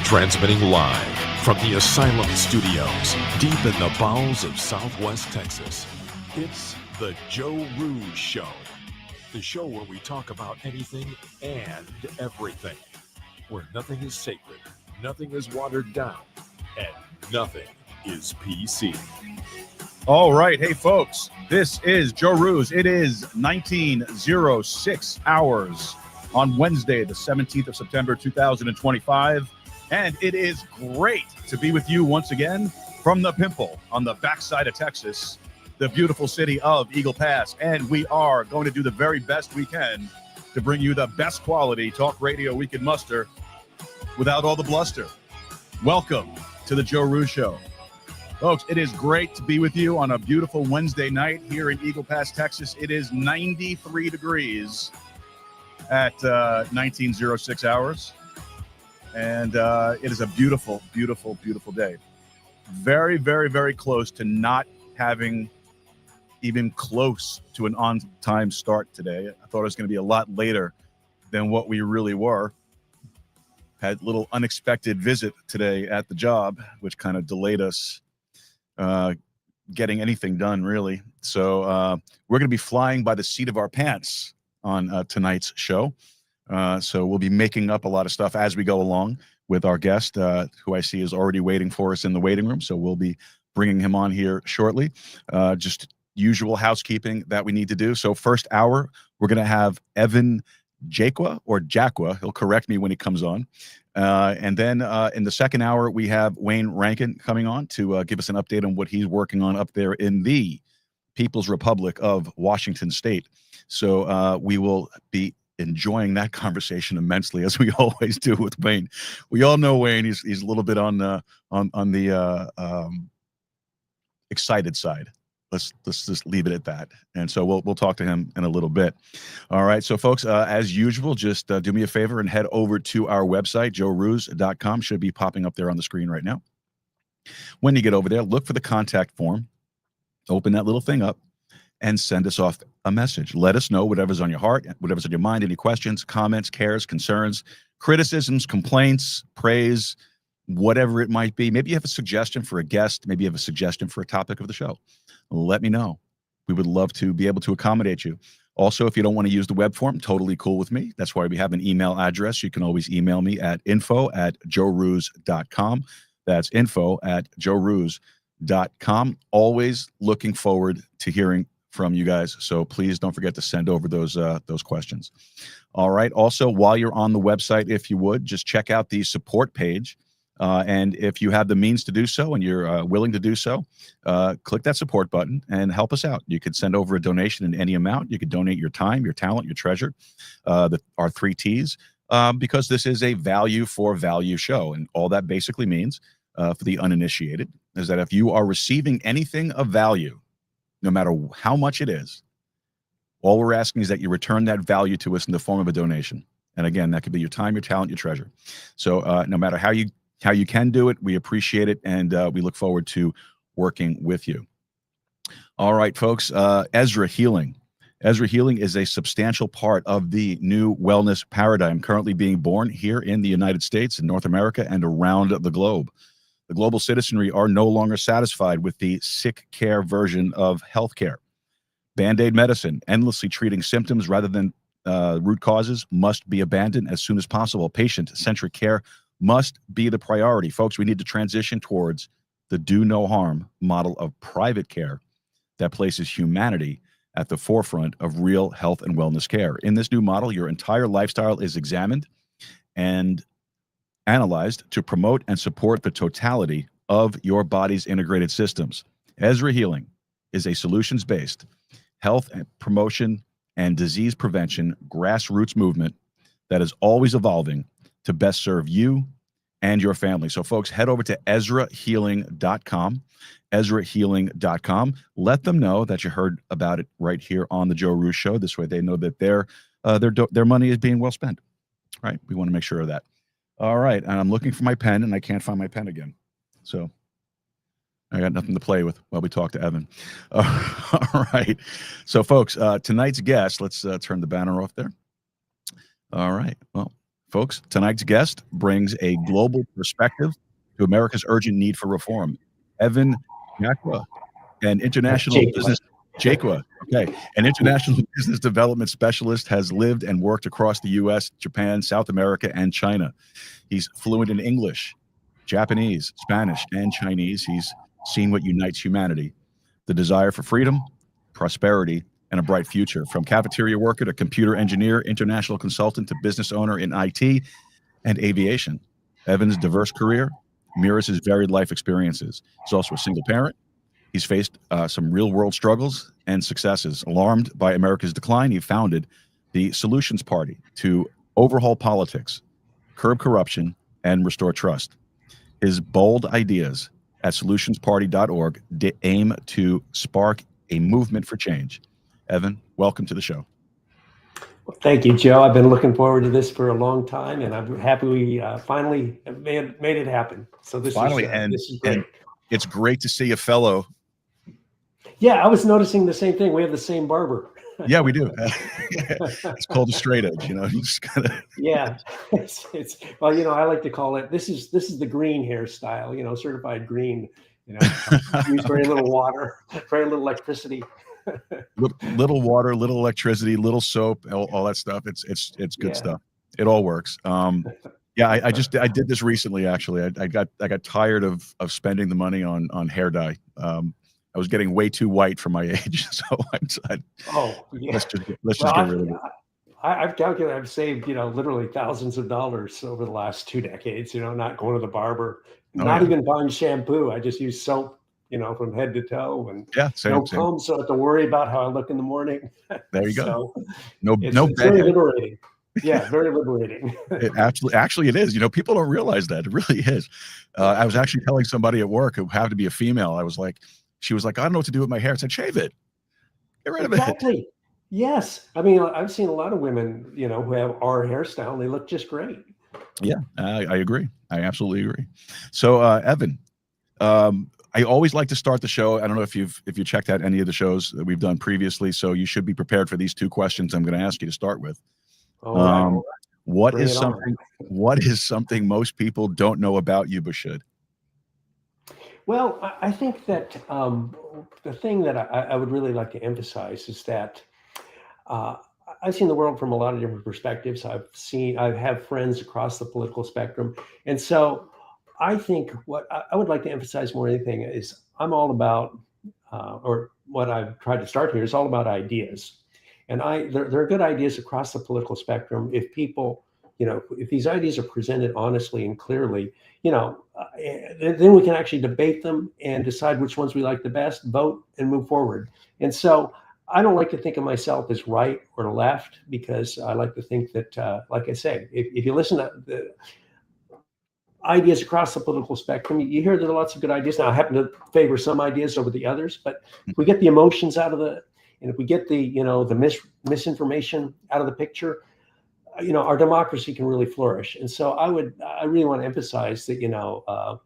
Transmitting live from the Asylum Studios, deep in the bowels of Southwest Texas. It's the Joe Rouge Show. The show where we talk about anything and everything. Where nothing is sacred, nothing is watered down, and nothing is PC. All right. Hey, folks. This is Joe Rouge. It is 19:06 hours on Wednesday, the 17th of September, 2025. And it is great to be with you once again from the Pimple on the backside of Texas, the beautiful city of Eagle Pass. And we are going to do the very best we can to bring you the best quality talk radio we can muster without all the bluster. Welcome to the Joe Rouge Show. Folks, it is great to be with you on a beautiful Wednesday night here in Eagle Pass, Texas. It is 93 degrees at 19:06 hours. And it is a beautiful, beautiful, beautiful day. Very, very, very close to not having even close to an on-time start today. I thought it was going to be a lot later than what we really were. Had a little unexpected visit today at the job, which kind of delayed us getting anything done, really. So we're going to be flying by the seat of our pants on tonight's show. So we'll be making up a lot of stuff as we go along with our guest, who I see is already waiting for us in the waiting room. So we'll be bringing him on here shortly. Just usual housekeeping that we need to do. So first hour, we're going to have Evan Jaqua or Jaqua. He'll correct me when he comes on. And then in the second hour, we have Wayne Rankin coming on to give us an update on what he's working on up there in the People's Republic of Washington State. So we will be enjoying that conversation immensely, as we always do with Wayne. We all know Wayne. He's a little bit on the excited side. Let's just leave it at that. And so we'll talk to him in a little bit. All right. So folks, as usual, just do me a favor and head over to our website, joerouge.com. Should be popping up there on the screen right now. When you get over there, look for the contact form, open that little thing up, and send us off a message. Let us know whatever's on your heart, whatever's on your mind, any questions, comments, cares, concerns, criticisms, complaints, praise, whatever it might be. Maybe you have a suggestion for a guest. Maybe you have a suggestion for a topic of the show. Let me know. We would love to be able to accommodate you. Also, if you don't want to use the web form, totally cool with me. That's why we have an email address. You can always email me at info@joerouge.com. That's info@joerouge.com. Always looking forward to hearing from you guys. So please don't forget to send over those questions. All right. Also, while you're on the website, if you would, just check out the support page. And if you have the means to do so and you're willing to do so, click that support button and help us out. You could send over a donation in any amount. You could donate your time, your talent, your treasure, our 3 T's, because this is a value for value show. And all that basically means, for the uninitiated, is that if you are receiving anything of value, no matter how much it is, all we're asking is that you return that value to us in the form of a donation. And again, that could be your time, your talent, your treasure. So no matter how you can do it, we appreciate it, and we look forward to working with you. All right, folks, Ezra Healing. Ezra Healing is a substantial part of the new wellness paradigm currently being born here in the United States, in North America, and around the globe. The global citizenry are no longer satisfied with the sick care version of healthcare. Band-aid medicine, endlessly treating symptoms rather than root causes, must be abandoned as soon as possible. Patient-centric care must be the priority. Folks, we need to transition towards the do no harm model of private care that places humanity at the forefront of real health and wellness care. In this new model, your entire lifestyle is examined and analyzed to promote and support the totality of your body's integrated systems. Ezra Healing is a solutions-based health and promotion and disease prevention grassroots movement that is always evolving to best serve you and your family. So folks, head over to EzraHealing.com, EzraHealing.com. Let them know that you heard about it right here on the Joe Roos Show. This way they know that their money is being well spent, right? We want to make sure of that. All right, and I'm looking for my pen, and I can't find my pen again. So I got nothing to play with while we talk to Evan. All right. So, folks, tonight's guest, let's turn the banner off there. All right. Well, folks, tonight's guest brings a global perspective to America's urgent need for reform. Evan Jaqua, an international business Jaqua, okay, an international business development specialist, has lived and worked across the U.S., Japan, South America, and China. He's fluent in English, Japanese, Spanish, and Chinese. He's seen what unites humanity: the desire for freedom, prosperity, and a bright future. From cafeteria worker to computer engineer, international consultant to business owner in IT and aviation, Evan's diverse career mirrors his varied life experiences. He's also a single parent. He's faced some real-world struggles and successes. Alarmed by America's decline, he founded the Solutions Party to overhaul politics, curb corruption, and restore trust. His bold ideas at solutionsparty.org aim to spark a movement for change. Evan, welcome to the show. Well, thank you, Joe. I've been looking forward to this for a long time, and I'm happy we finally made it happen. So this is great. And it's great to see a fellow. Yeah, I was noticing the same thing. We have the same barber. Yeah, we do. It's called a straight edge, you know. You just gotta... Yeah, it's well, you know, I like to call it. This is the green hairstyle. You know, certified green. You know, use very little water, very little electricity. Little water, little electricity, little soap, all that stuff. It's good stuff. It all works. Yeah, I did this recently. Actually, I got tired of spending the money on hair dye. I was getting way too white for my age, so let's just get rid of it. I've calculated, I've saved, you know, literally thousands of dollars over the last 2 decades. You know, not going to the barber, not even buying shampoo. I just use soap, you know, from head to toe, and no comb, so I have to worry about how I look in the morning. There you go. So it's very liberating. Yeah, very liberating. It actually it is. You know, people don't realize that. It really is. I was actually telling somebody at work who happened to be a female. She was like, I don't know what to do with my hair. I said, shave it. Get rid of it. Exactly. Yes. I mean, I've seen a lot of women, you know, who have our hairstyle, and they look just great. Yeah, I agree. I absolutely agree. So, Evan, I always like to start the show. I don't know if you checked out any of the shows that we've done previously, so you should be prepared for these 2 questions I'm going to ask you to start with. What is something most people don't know about you but should? Well, I think that the thing that I would really like to emphasize is that I've seen the world from a lot of different perspectives. I have friends across the political spectrum. And so I think what I would like to emphasize more than anything is I'm all about or what I've tried to start here is all about ideas. And there are good ideas across the political spectrum. If people, if these ideas are presented honestly and clearly, then we can actually debate them and decide which ones we like the best, vote, and move forward. And so I don't like to think of myself as right or left, because I like to think that, like I say, if you listen to the ideas across the political spectrum, you hear there are lots of good ideas. Now, I happen to favor some ideas over the others, but if we get the emotions out of and if we get the misinformation out of the picture, our democracy can really flourish. And so I really want to emphasize that,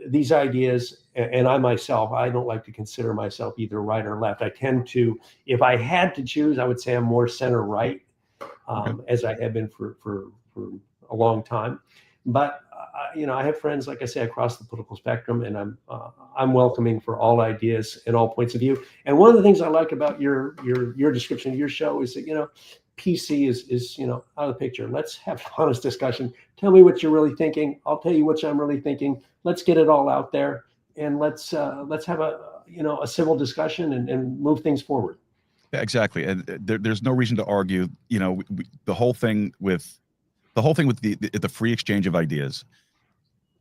these ideas, and I myself, I don't like to consider myself either right or left. I tend to, if I had to choose, I would say I'm more center right, as I have been for a long time. But I have friends, like I say, across the political spectrum, and I'm welcoming for all ideas and all points of view. And one of the things I like about your description of your show is that PC is out of the picture. Let's have honest discussion. Tell me what you're really thinking. I'll tell you what I'm really thinking. Let's get it all out there, and let's have a civil discussion and move things forward. Yeah, exactly. And there's no reason to argue. The whole thing with the free exchange of ideas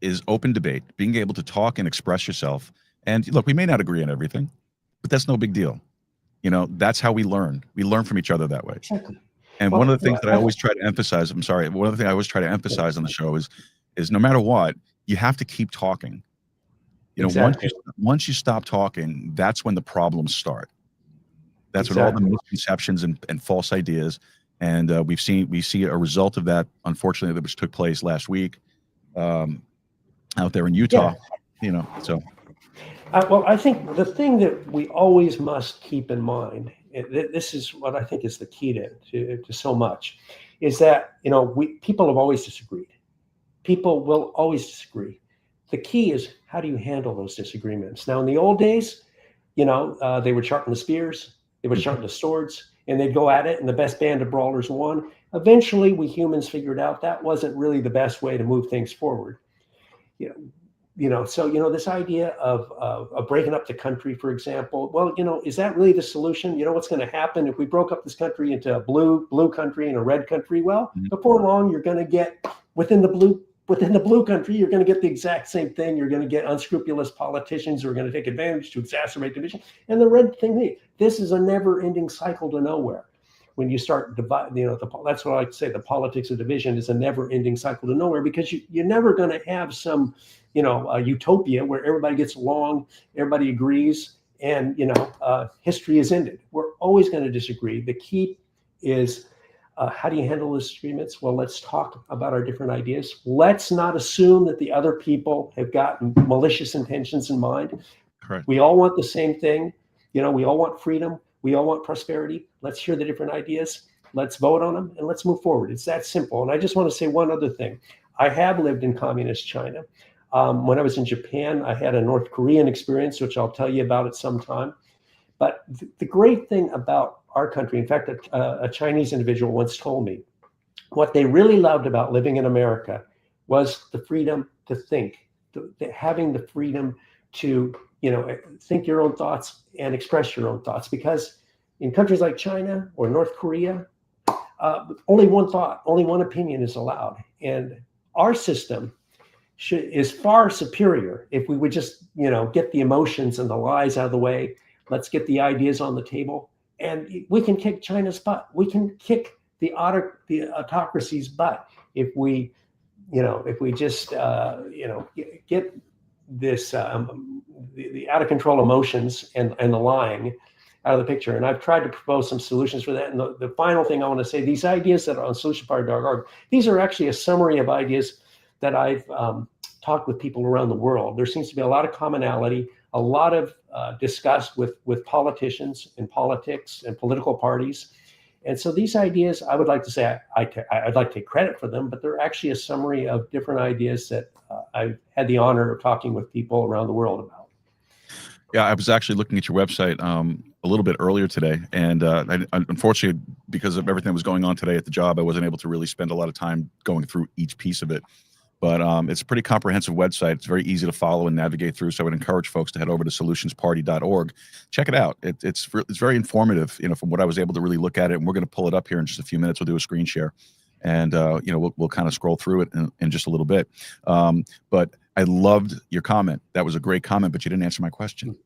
is open debate, being able to talk and express yourself. And look, we may not agree on everything, but that's no big deal. That's how we learn. We learn from each other that way. Exactly. And one of the things that I always try to emphasize, one of the things I always try to emphasize on the show is no matter what, you have to keep talking. Exactly. Once you stop talking, that's when the problems start. That's exactly. when all the misconceptions and false ideas. And we see a result of that, unfortunately, which took place last week out there in Utah. Yeah. So. Well, I think the thing that we always must keep in mind, this is what I think is the key to so much, is that people have always disagreed. People will always disagree. The key is, how do you handle those disagreements? Now, in the old days, they would sharpen the spears, they would sharpen the swords, and they'd go at it, and the best band of brawlers won. Eventually, we humans figured out that wasn't really the best way to move things forward. So this idea of breaking up the country, for example, well, is that really the solution? What's going to happen if we broke up this country into a blue country and a red country? Well, before long, you're going to get within the blue country, you're going to get the exact same thing. You're going to get unscrupulous politicians who are going to take advantage to exacerbate division. And the red thing, this is a never-ending cycle to nowhere. When you start dividing, that's what I like to say. The politics of division is a never-ending cycle to nowhere, because you're never going to have some, a utopia where everybody gets along, everybody agrees, and history is ended. We're always going to disagree. The key is, how do you handle those disagreements? Well, let's talk about our different ideas. Let's not assume that the other people have got malicious intentions in mind. Correct. We all want the same thing. We all want freedom. We all want prosperity. Let's hear the different ideas. Let's vote on them, and let's move forward. It's that simple. And I just want to say one other thing. I have lived in communist China. When I was in Japan, I had a North Korean experience, which I'll tell you about at some time. But the great thing about our country, in fact, a Chinese individual once told me, what they really loved about living in America was the freedom to think, having the freedom to think your own thoughts and express your own thoughts. Because in countries like China or North Korea, only one thought, only one opinion is allowed. And our system is far superior if we would just, get the emotions and the lies out of the way. Let's get the ideas on the table, and we can kick China's butt. We can kick the autocracy's butt if we just, get this, the out of control emotions and the lying out of the picture. And I've tried to propose some solutions for that. And the final thing I want to say, these ideas that are on solutionparty.org, these are actually a summary of ideas that I've talked with people around the world. There seems to be a lot of commonality, a lot of discussed with politicians and politics and political parties. And so these ideas, I would like to say, I'd like to take credit for them, but they're actually a summary of different ideas that I've had the honor of talking with people around the world about. Yeah, I was actually looking at your website a little bit earlier today, and unfortunately, because of everything that was going on today at the job, I wasn't able to really spend a lot of time going through each piece of it. But it's a pretty comprehensive website. It's very easy to follow and navigate through. So I would encourage folks to head over to solutionsparty.org. Check it out. It's very informative, from what I was able to really look at it. And we're going to pull it up here in just a few minutes. We'll do a screen share, and we'll kind of scroll through it in just a little bit. But I loved your comment. That was a great comment, but you didn't answer my question.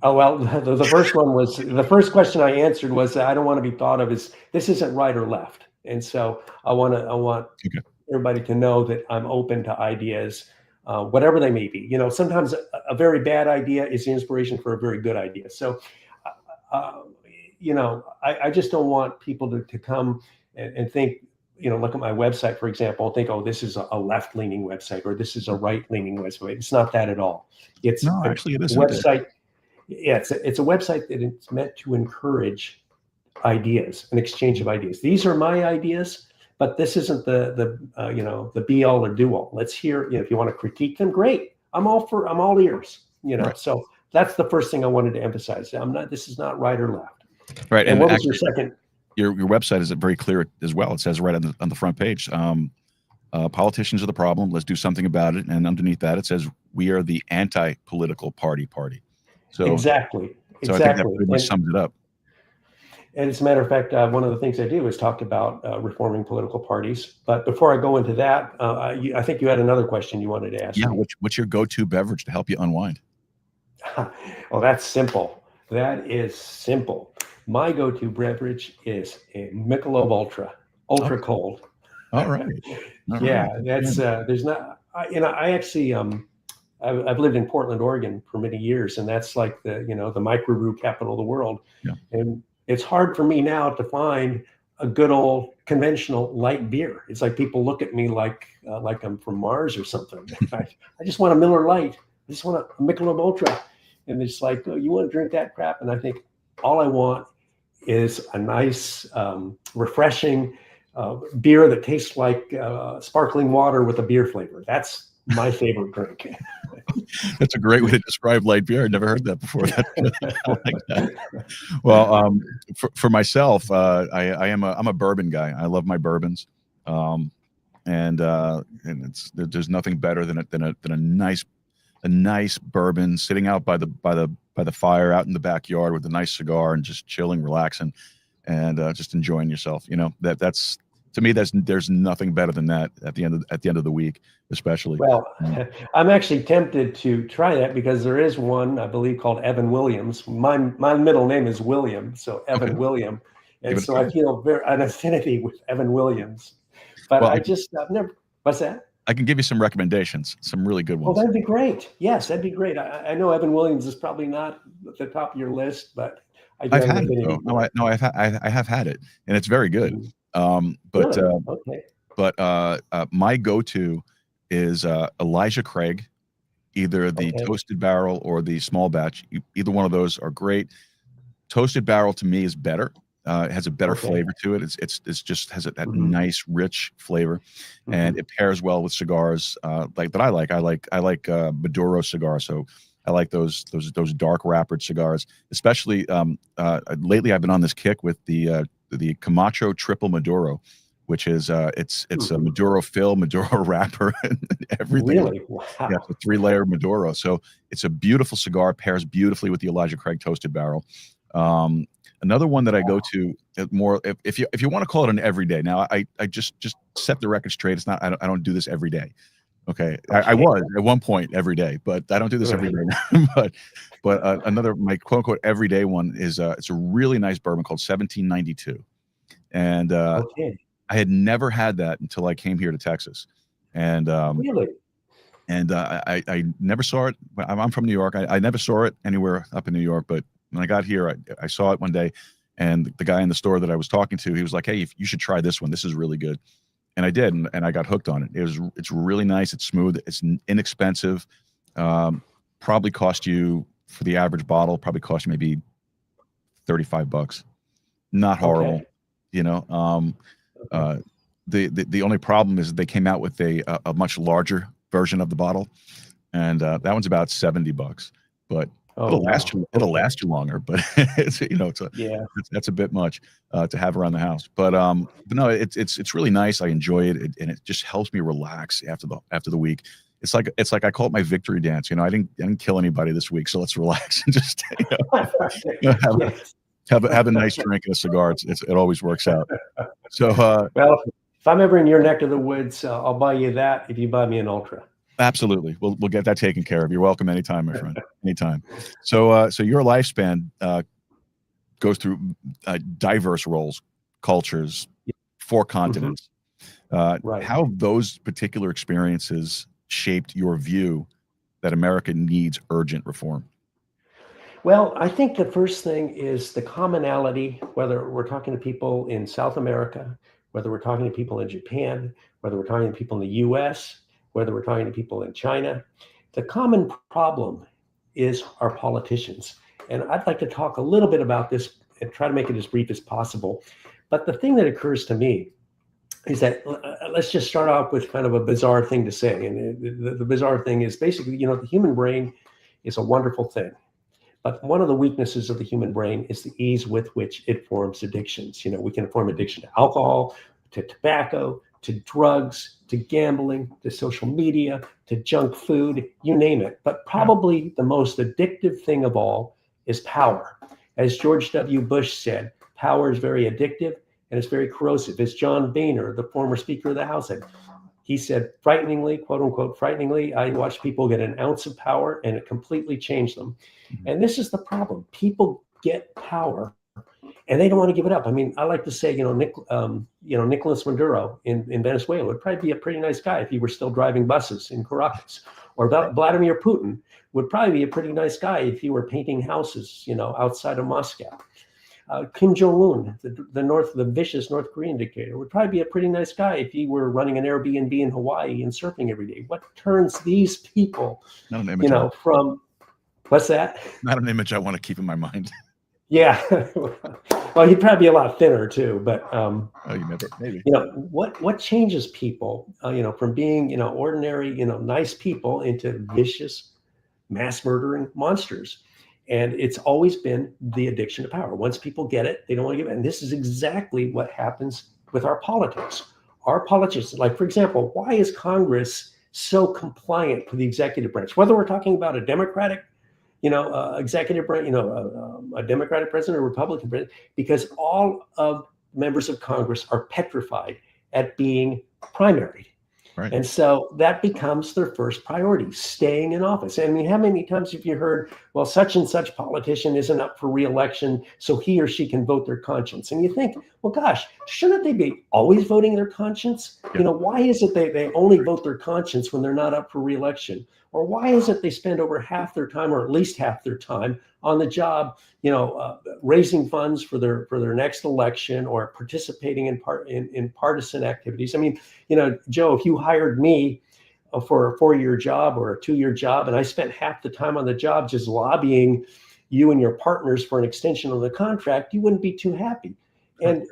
Oh, well, the first one was, the first question I answered was, I don't want to be thought of as, this isn't right or left. And so I want everybody to know that I'm open to ideas, whatever they may be. Sometimes a very bad idea is the inspiration for a very good idea. So, I just don't want people to come and think, look at my website, for example, and think, oh, this is a left-leaning website, or this is a right-leaning website. It's not that at all. It's no, actually, it is a website. Yeah, it's a website that it's meant to encourage ideas, an exchange of ideas. These are my ideas, but this isn't the be all or do all. Let's hear, if you want to critique them, great. I'm all ears, Right. So that's the first thing I wanted to emphasize. This is not right or left. Right. And what was your second? Your website is very clear as well. It says right on the front page, politicians are the problem. Let's do something about it. And underneath that, it says, we are the anti-political party. So Exactly. So I think that pretty much sums it up. And as a matter of fact, one of the things I do is talk about reforming political parties. But before I go into that, I think you had another question you wanted to ask. Yeah, what's your go-to beverage to help you unwind? Well, that's simple. That is simple. My go-to beverage is a Michelob Ultra Cold. All right. Yeah, that's there's not. I actually I've lived in Portland, Oregon for many years, and that's like the microbrew capital of the world. Yeah. And it's hard for me now to find a good old conventional light beer. It's like people look at me like I'm from Mars or something. I just want a Miller Lite. I just want a Michelob Ultra. And it's like, oh, you want to drink that crap? And I think all I want is a nice, refreshing beer that tastes like sparkling water with a beer flavor. That's my favorite drink. That's a great way to describe light beer. I've never heard that before. I like that. Well, for myself, I'm a bourbon guy. I love my bourbons, and there's nothing better than a nice bourbon sitting out by the fire out in the backyard with a nice cigar and just chilling, relaxing, and just enjoying yourself. That's. To me, there's nothing better than that at the end of the week, especially. Well, I'm actually tempted to try that because there is one, I believe, called Evan Williams. My middle name is William, so Evan William, and so I feel an affinity with Evan Williams. But I've never. What's that? I can give you some recommendations, some really good ones. Oh, that'd be great. Yes, that'd be great. I know Evan Williams is probably not at the top of your list, but I've had it. No, I have had it, and it's very good. Mm-hmm. My go-to is Elijah Craig, either the toasted barrel or the small batch. Either one of those are great. Toasted barrel to me is better. It has a better flavor to it. It's just has that nice rich flavor, and it pairs well with cigars like that. I like Maduro cigars. So I like those dark wrappered cigars, especially lately. I've been on this kick with the Camacho Triple Maduro, which is it's a Maduro fill, Maduro wrapper, and everything. Really? Wow. Yeah, it's a 3-layer Maduro. So it's a beautiful cigar, pairs beautifully with the Elijah Craig toasted barrel. Another one that I go to more, if you want to call it an everyday. Now I just set the record straight. It's not. I don't do this every day. Okay. I was at one point every day, but I don't do this every day now. but my quote unquote everyday one is it's a really nice bourbon called 1792, and I had never had that until I came here to Texas, and really, and I never saw it. I'm from New York. I never saw it anywhere up in New York, but when I got here, I saw it one day, and the guy in the store that I was talking to, he was like, "Hey, you should try this one. This is really good." And I did, and I got hooked on it. It's really nice. It's smooth. It's inexpensive. Probably cost you, for the average bottle, probably cost you maybe $35. Not horrible, The only problem is they came out with a much larger version of the bottle, and that one's about $70. But Oh, it'll wow. last you. It'll last you longer, but that's a bit much to have around the house. But no, it's really nice. I enjoy it, and it just helps me relax after the week. It's like I call it my victory dance. I didn't kill anybody this week, so let's relax and just have a nice drink and a cigar. It always works out. So well, if I'm ever in your neck of the woods, I'll buy you that if you buy me an Ultra. Absolutely. We'll get that taken care of. You're welcome anytime, my friend. Anytime. So your lifespan goes through diverse roles, cultures, 4 continents. Right. How have those particular experiences shaped your view that America needs urgent reform? Well, I think the first thing is the commonality, whether we're talking to people in South America, whether we're talking to people in Japan, whether we're talking to people in the US, whether we're talking to people in China. The common problem is our politicians. And I'd like to talk a little bit about this and try to make it as brief as possible. But the thing that occurs to me is that let's just start off with kind of a bizarre thing to say. And the bizarre thing is basically, the human brain is a wonderful thing. But one of the weaknesses of the human brain is the ease with which it forms addictions. We can form addiction to alcohol, to tobacco, to drugs, to gambling, to social media, to junk food, you name it. But probably the most addictive thing of all is power. As George W. Bush said, power is very addictive and it's very corrosive. As John Boehner, the former Speaker of the House, said, he said, frighteningly, quote unquote, frighteningly, I watched people get an ounce of power and it completely changed them. And this is the problem. People get power and they don't want to give it up. I mean, I like to say, Nicolas Maduro in Venezuela would probably be a pretty nice guy if he were still driving buses in Caracas. Or Vladimir Putin would probably be a pretty nice guy if he were painting houses, outside of Moscow. Kim Jong-un, the vicious North Korean dictator, would probably be a pretty nice guy if he were running an Airbnb in Hawaii and surfing every day. What turns these people, from, what's that? Not an image I want to keep in my mind. Yeah. Well, he'd probably be a lot thinner too, but maybe. What changes people, from being, ordinary, nice people into vicious, mass murdering monsters. And it's always been the addiction to power. Once people get it, they don't want to give it. And this is exactly what happens with our politics. Our politicians, like, for example, why is Congress so compliant to the executive branch? Whether we're talking about a Democratic, executive branch, a Democratic president or Republican president, because all of members of Congress are petrified at being primaried. Right. And so that becomes their first priority, staying in office. I mean, how many times have you heard, well, such and such politician isn't up for re-election, so he or she can vote their conscience? And you think, well, gosh, shouldn't they be always voting their conscience? Yeah. Why is it they only vote their conscience when they're not up for re-election? Or why is it they spend over half their time, or at least half their time, on the job, raising funds for their next election or participating in partisan activities? I mean, Joe, if you hired me for a 4-year job or a 2-year job, and I spent half the time on the job just lobbying you and your partners for an extension of the contract, you wouldn't be too happy. And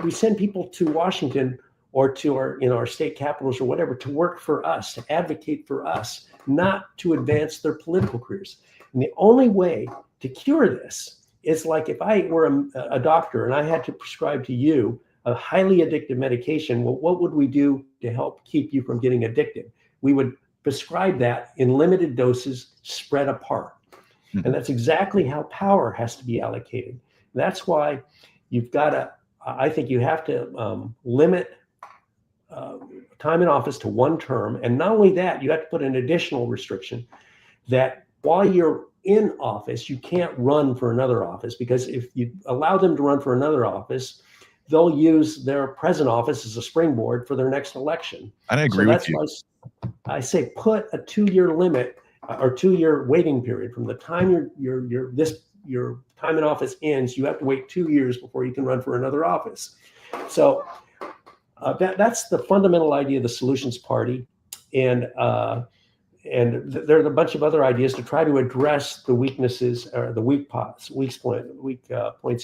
we send people to Washington or to our state capitals or whatever to work for us, to advocate for us, not to advance their political careers. And the only way to cure this is like if I were a doctor and I had to prescribe to you a highly addictive medication, well, what would we do to help keep you from getting addicted? We would prescribe that in limited doses spread apart. Mm-hmm. And that's exactly how power has to be allocated. That's why I think you have to limit time in office to 1 term. And not only that, you have to put an additional restriction that while you're in office, you can't run for another office, because if you allow them to run for another office, they'll use their present office as a springboard for their next election. I agree with you. That's why I say put a 2-year limit or 2-year waiting period from the time your time in office ends. You have to wait 2 years before you can run for another office. So that's the fundamental idea of the Solutions Party, and there are a bunch of other ideas to try to address the weaknesses or the weak points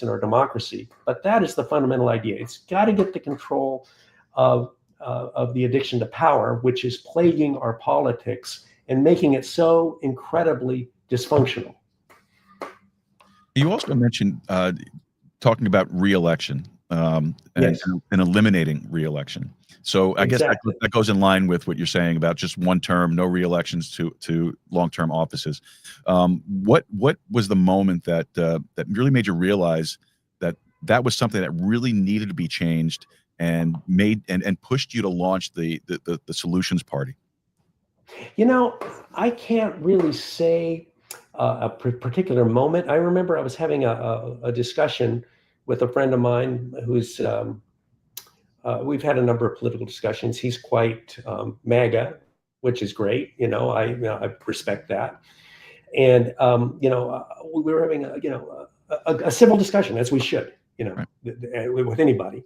in our democracy. But that is the fundamental idea. It's got to get the control of the addiction to power, which is plaguing our politics and making it so incredibly dysfunctional. You also mentioned talking about re-election Yes. and eliminating re-election. So I guess that goes in line with what you're saying about just one term, no re-elections to long-term offices. What was the moment that really made you realize that was something that really needed to be changed and made and pushed you to launch the Solutions Party? You know, I can't really say a particular moment. I remember I was having a discussion with a friend of mine who's we've had a number of political discussions. He's quite MAGA, which is great. I respect that. And we were having a civil discussion, as we should, with anybody.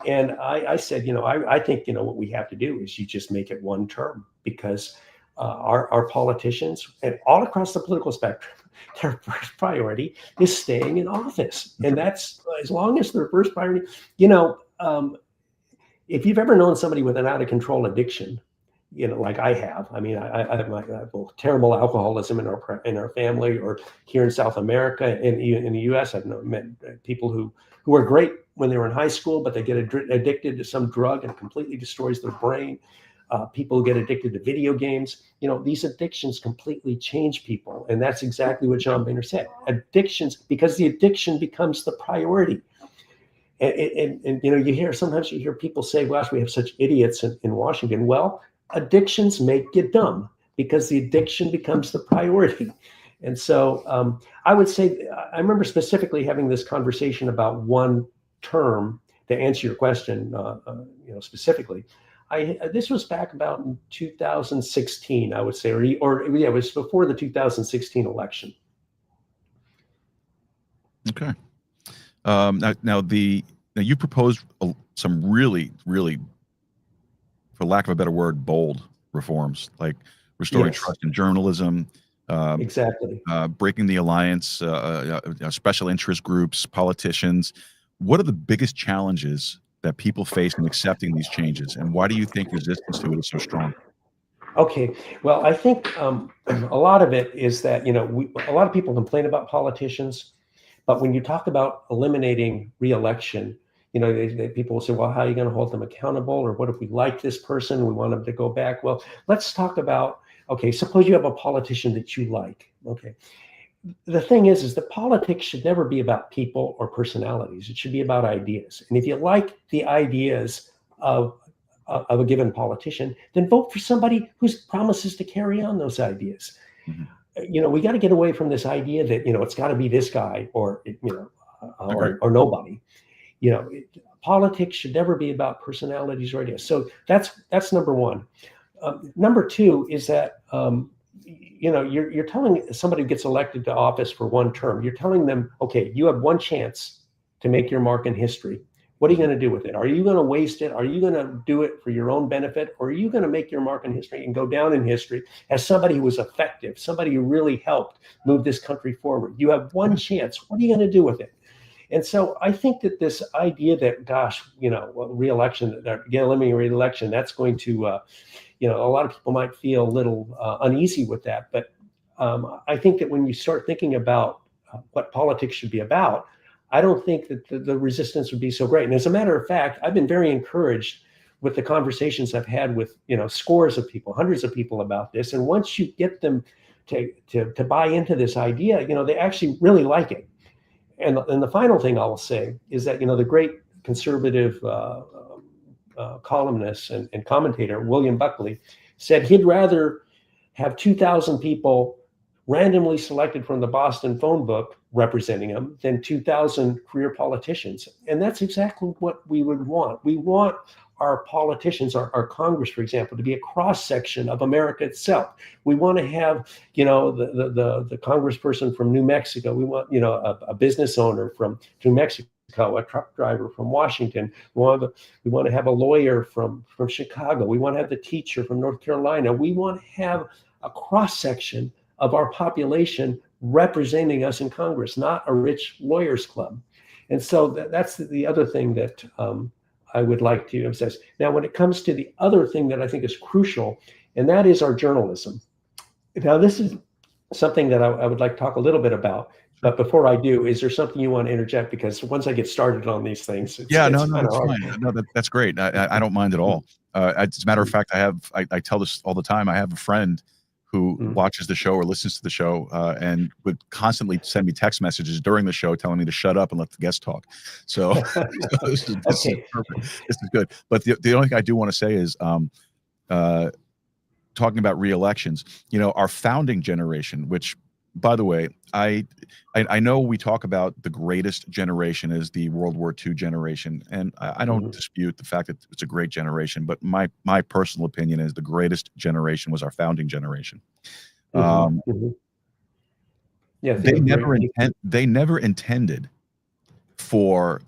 And I said, I think what we have to do is you just make it one term, because our politicians and all across the political spectrum, their first priority is staying in office, and that's as long as their first priority. If you've ever known somebody with an out of control addiction, like I have, I mean, I have terrible alcoholism in our family, or here in South America, and in the U.S., I've met people who are great when they were in high school, but they get addicted to some drug and it completely destroys their brain. People who get addicted to video games, these addictions completely change people, and that's exactly what John Boehner said. Addictions, because the addiction becomes the priority. And sometimes you hear people say, gosh, we have such idiots in Washington. Well, addictions make you dumb because the addiction becomes the priority. And so I would say, I remember specifically having this conversation about one term to answer your question, specifically. This was back about in 2016, I would say, it was before the 2016 election. Okay. Now you proposed some really, really, for lack of a better word, bold reforms, like restoring trust in journalism, exactly, breaking the alliance, special interest groups, politicians. What are the biggest challenges that people face in accepting these changes, and why do you think resistance to it is so strong? Okay, well, I think a lot of it is that a lot of people complain about politicians. But when you talk about eliminating re-election, people will say, well, how are you going to hold them accountable? Or what if we like this person? We want them to go back. Well, let's talk about, okay, suppose you have a politician that you like. Okay. The thing is that politics should never be about people or personalities. It should be about ideas. And if you like the ideas of a given politician, then vote for somebody who promises to carry on those ideas. Mm-hmm. We got to get away from this idea that, it's got to be this guy or nobody. Politics should never be about personalities or ideas. So that's number one. Number two is that, you're telling somebody who gets elected to office for one term, you're telling them, okay, you have one chance to make your mark in history. What are you going to do with it? Are you going to waste it? Are you going to do it for your own benefit? Or are you going to make your mark in history and go down in history as somebody who was effective, somebody who really helped move this country forward? You have one chance. What are you going to do with it? And so I think that this idea that, gosh, re-election, eliminating re-election, that's going to, a lot of people might feel a little uneasy with that. But I think that when you start thinking about what politics should be about, I don't think that the resistance would be so great. And as a matter of fact, I've been very encouraged with the conversations I've had with, scores of people, hundreds of people about this. And once you get them to buy into this idea, they actually really like it. And the final thing I'll say is that, the great conservative columnist and commentator, William Buckley, said he'd rather have 2,000 people randomly selected from the Boston phone book representing them than 2,000 career politicians. And that's exactly what we would want. We want our politicians, our Congress, for example, to be a cross-section of America itself. We want to have, the congressperson from New Mexico. We want, a business owner from New Mexico, a truck driver from Washington. We want to have a lawyer from Chicago. We want to have the teacher from North Carolina. We want to have a cross-section of our population representing us in Congress, not a rich lawyers club. And so that's the other thing that I would like to emphasize. Now, when it comes to the other thing that I think is crucial, and that is our journalism. Now, this is something that I would like to talk a little bit about. But before I do, is there something you want to interject? Because once I get started on these things, it's no, kind of that's hard. fine. No, that's great. I don't mind at all. As a matter of fact, I tell this all the time. I have a friend who watches the show or listens to the show and would constantly send me text messages during the show telling me to shut up and let the guest talk. So, this is perfect. This is good. But the only thing I do want to say is talking about re-elections, our founding generation, which, by the way, I know we talk about the greatest generation as the World War II generation, and I don't dispute the fact that it's a great generation, but my personal opinion is the greatest generation was our founding generation. Yeah, they never intended for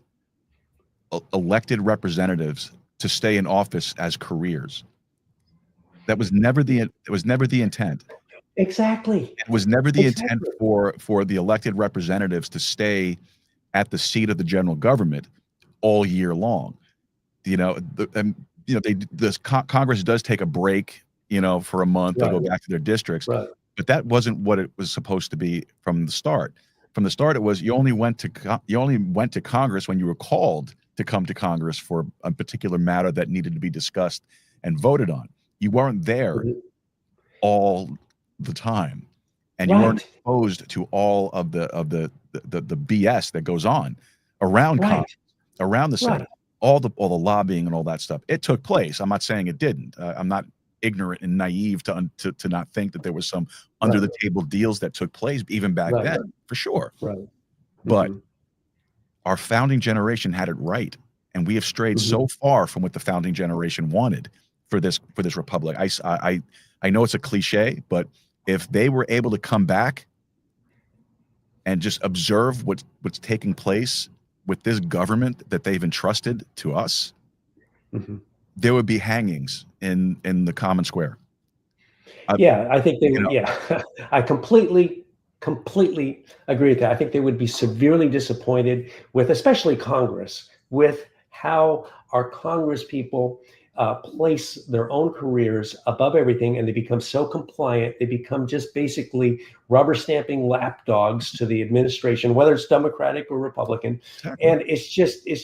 elected representatives to stay in office as careers. That was never the intent. Exactly. It was never the intent for the elected representatives to stay at the seat of the general government all year long. Congress does take a break, for a month. They go back to their districts, but that wasn't what it was supposed to be from the start. From the start, it was you only went to Congress when you were called to come to Congress for a particular matter that needed to be discussed and voted on. You weren't there all the time, and you weren't exposed to all of the BS that goes on around Congress, around the Senate, all the lobbying and all that stuff. It took place. I'm not saying it didn't. I'm not ignorant and naive to not think that there was some under the table deals that took place even back then, for sure. But our founding generation had it right, and we have strayed so far from what the founding generation wanted for this republic. I know it's a cliche, but if they were able to come back and just observe what's taking place with this government that they've entrusted to us, there would be hangings in the common square. I think they would. I completely agree with that. I think they would be severely disappointed with, especially Congress, with how our Congress people place their own careers above everything, and they become so compliant. They become just basically rubber stamping lapdogs to the administration, whether it's Democratic or Republican. And it's just they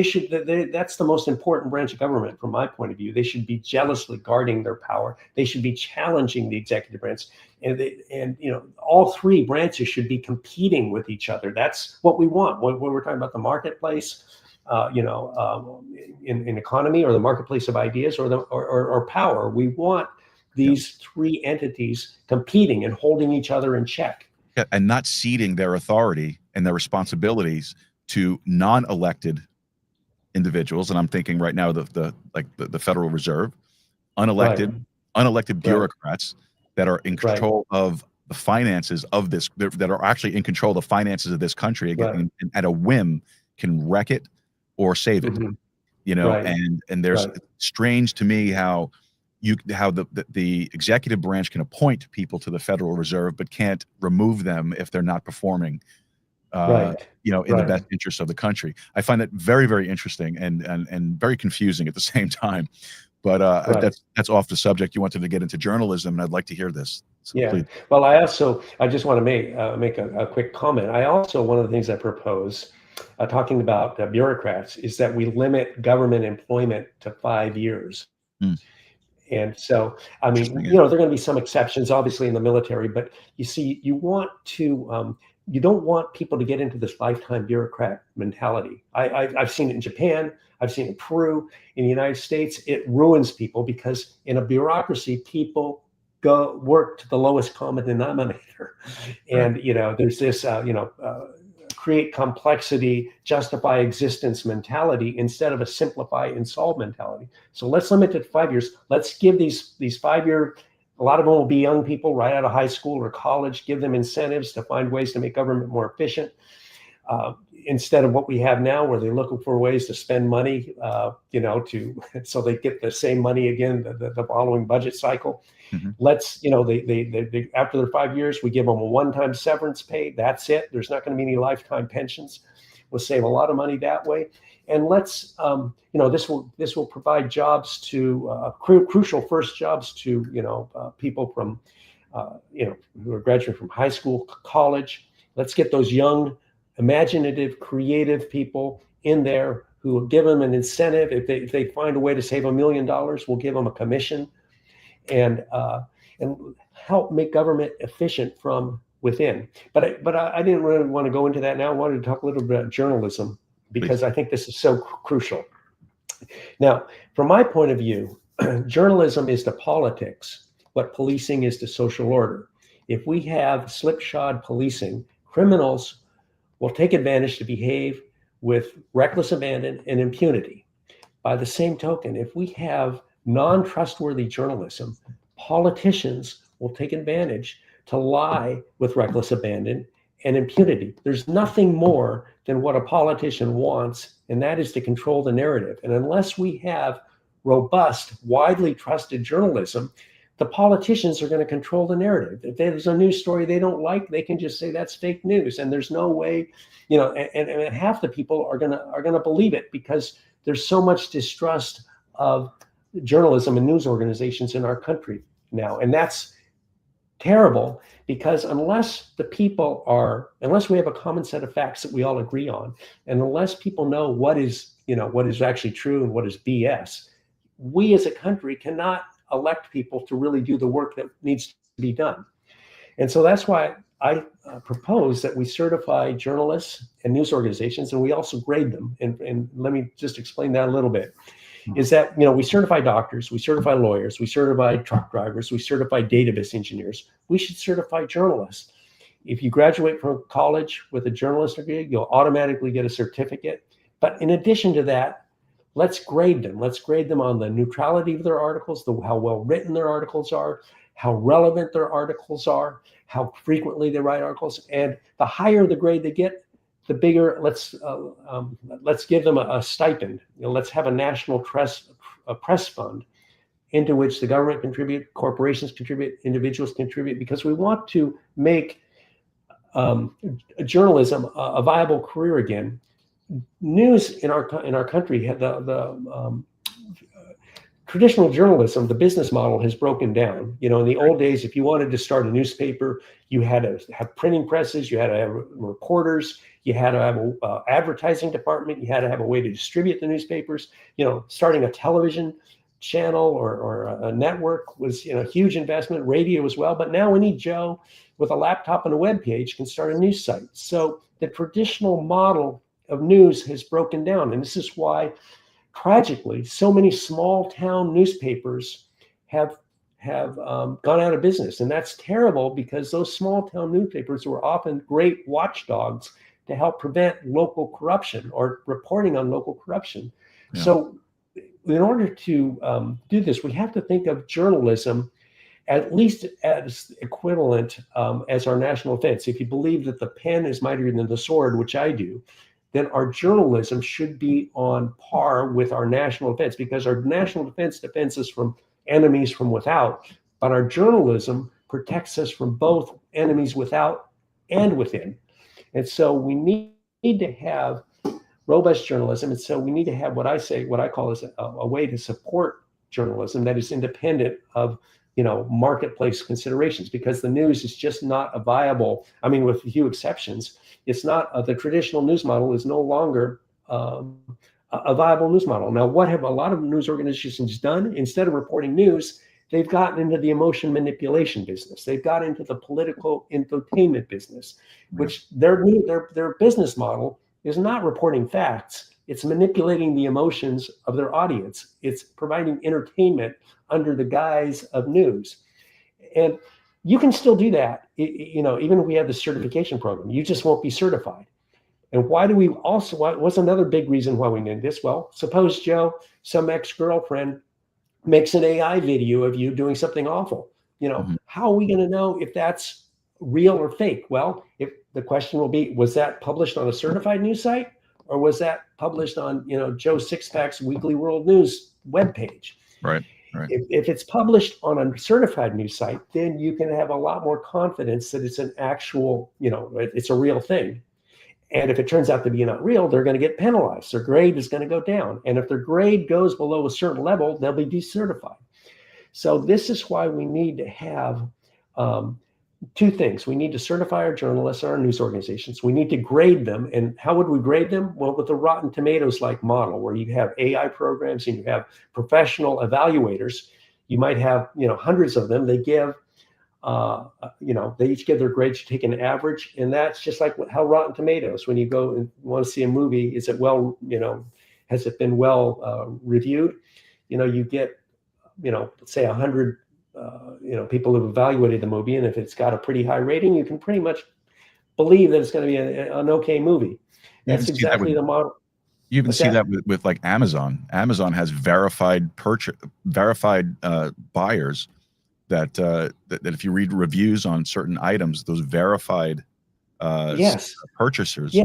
should. That's the most important branch of government from my point of view. They should be jealously guarding their power. They should be challenging the executive branch, and all three branches should be competing with each other. That's what we want when we're talking about the marketplace. In economy, or the marketplace of ideas, or power. We want these three entities competing and holding each other in check. And not ceding their authority and their responsibilities to non-elected individuals. And I'm thinking right now the Federal Reserve, unelected bureaucrats that are in control of the finances of this, that are actually in control of the finances of this country, and at a whim can wreck it or save it, and there's strange to me how the executive branch can appoint people to the Federal Reserve, but can't remove them if they're not performing, in the best interest of the country. I find that very, very interesting and very confusing at the same time. But that's off the subject. You wanted to get into journalism, and I'd like to hear this. So please. Well, I just want to make a quick comment. One of the things I propose, talking about bureaucrats, is that we limit government employment to 5 years. And so, I mean, there are going to be some exceptions, obviously, in the military, but you see, you don't want people to get into this lifetime bureaucrat mentality. I've seen it in Japan. I've seen it in Peru. In the United States, it ruins people, because in a bureaucracy, people go work to the lowest common denominator. And, there's this, create complexity, justify existence mentality instead of a simplify and solve mentality. So let's limit it to 5 years. Let's give these 5-year, a lot of them will be young people right out of high school or college, give them incentives to find ways to make government more efficient, instead of what we have now, where they're looking for ways to spend money, so they get the same money again the following budget cycle. Let's, they after their 5 years, we give them a one-time severance pay. That's it. There's not going to be any lifetime pensions. We'll save a lot of money that way. And let's, this will provide jobs to crucial first jobs to, people from who are graduating from high school, college. Let's get those young, imaginative, creative people in there who will give them an incentive. If they find a way to save $1 million, we'll give them a commission, and help make government efficient from within. But I didn't really want to go into that now. I wanted to talk a little bit about journalism, because I think this is so crucial. Now, from my point of view, journalism is to politics what policing is to social order. If we have slipshod policing, criminals will take advantage to behave with reckless abandon and impunity. By the same token, if we have non-trustworthy journalism, politicians will take advantage to lie with reckless abandon and impunity. There's nothing more than what a politician wants, and that is to control the narrative. And unless we have robust, widely trusted journalism, the politicians are going to control the narrative. If there's a news story they don't like, they can just say that's fake news, and there's no way, and half the people are gonna believe it, because there's so much distrust of journalism and news organizations in our country now, and that's terrible, because unless we have a common set of facts that we all agree on, and unless people know what is actually true and what is BS, we as a country cannot elect people to really do the work that needs to be done. And so that's why I propose that we certify journalists and news organizations, and we also grade them. And let me just explain that a little bit. Is that, we certify doctors, we certify lawyers, we certify truck drivers, we certify database engineers. We should certify journalists. If you graduate from college with a journalist degree, you'll automatically get a certificate. But in addition to that, let's grade them. Let's grade them on the neutrality of their articles, how well written their articles are, how relevant their articles are, how frequently they write articles. And the higher the grade they get, the bigger, let's give them a stipend. Let's have a national press fund into which the government contribute, corporations contribute, individuals contribute, because we want to make journalism a viable career again. News in our country, the traditional journalism, the business model has broken down. In the old days, if you wanted to start a newspaper, you had to have printing presses, you had to have reporters, you had to have an advertising department, you had to have a way to distribute the newspapers. Starting a television channel or a network was a huge investment, radio as well. But now any Joe with a laptop and a web page can start a news site. So the traditional model of news has broken down. And this is why, tragically, so many small town newspapers have gone out of business. And that's terrible, because those small town newspapers were often great watchdogs to help prevent local corruption or reporting on local corruption. Yeah. So in order to do this, we have to think of journalism at least as equivalent as our national defense. If you believe that the pen is mightier than the sword, which I do, then our journalism should be on par with our national defense, because our national defense defends us from enemies from without, but our journalism protects us from both enemies without and within. And so we need to have robust journalism. And so we need to have what I call is a way to support journalism that is independent of marketplace considerations, because the news is just not a viable, with a few exceptions, it's not, the traditional news model is no longer a viable news model. Now, what have a lot of news organizations done? Instead of reporting news, they've gotten into the emotion manipulation business. They've got into the political infotainment business, which their business model is not reporting facts. It's manipulating the emotions of their audience. It's providing entertainment under the guise of news. And you can still do that, even if we have the certification program. You just won't be certified. And what's another big reason why we need this? Well, suppose, Joe, some ex-girlfriend makes an AI video of you doing something awful. How are we going to know if that's real or fake? Well, if the question will be, was that published on a certified news site, or was that published on, Joe Sixpack's Weekly World News webpage? Right. If it's published on a certified news site, then you can have a lot more confidence that it's an actual, it's a real thing. And if it turns out to be not real, they're going to get penalized. Their grade is going to go down. And if their grade goes below a certain level, they'll be decertified. So this is why we need to have two things. We need to certify our journalists and our news organizations. We need to grade them. And how would we grade them? Well, with the Rotten Tomatoes-like model, where you have AI programs and you have professional evaluators. You might have, hundreds of them. They give, they each give their grades. You take an average, and that's just like how Rotten Tomatoes. When you go and want to see a movie, is it well, has it been well reviewed? You get, let's say 100. People have evaluated the movie, and if it's got a pretty high rating, you can pretty much believe that it's going to be an okay movie. That's exactly the model. You even see that with like Amazon. Amazon has verified buyers that if you read reviews on certain items, those verified purchasers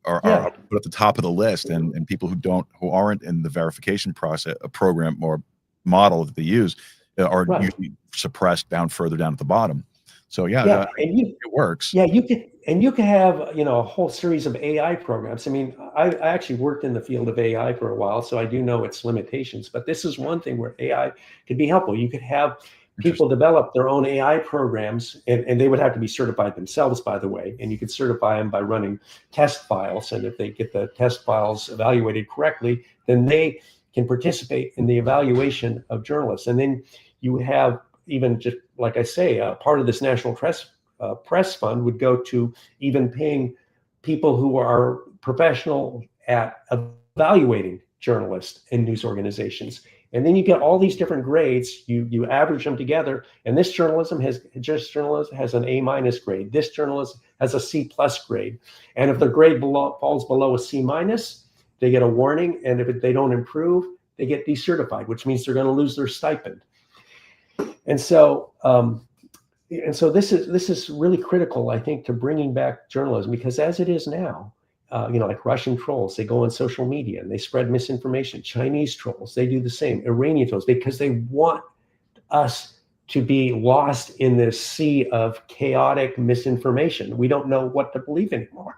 are put at the top of the list, and people who aren't in the verification process, a program or model that they use, are usually suppressed further down at the bottom. So it works. Yeah, you can have a whole series of AI programs. I mean, I actually worked in the field of AI for a while, so I do know its limitations. But this is one thing where AI could be helpful. You could have people develop their own AI programs, and they would have to be certified themselves, by the way. And you could certify them by running test files. And if they get the test files evaluated correctly, then they can participate in the evaluation of journalists. And then you have, even just like I say, part of this National Press Fund would go to even paying people who are professional at evaluating journalists and news organizations. And then you get all these different grades. You average them together, and this journalism has an A- grade. This journalism has a C+ grade. And if the grade falls below a C-, they get a warning. And if they don't improve, they get decertified, which means they're going to lose their stipend. And so this is really critical, I think, to bringing back journalism, because as it is now, like Russian trolls, they go on social media and they spread misinformation. Chinese trolls, they do the same. Iranian trolls, because they want us to be lost in this sea of chaotic misinformation. We don't know what to believe anymore.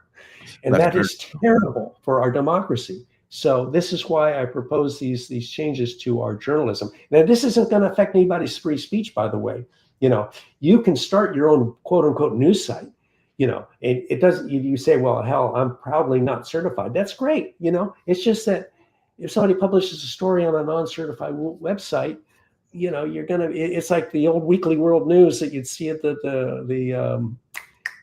And that is terrible for our democracy. So this is why I propose these changes to our journalism. Now, this isn't going to affect anybody's free speech, by the way. You can start your own quote unquote news site. And it doesn't. You say, well, hell, I'm probably not certified. That's great. It's just that if somebody publishes a story on a non-certified website, you're gonna. It's like the old Weekly World News that you'd see at the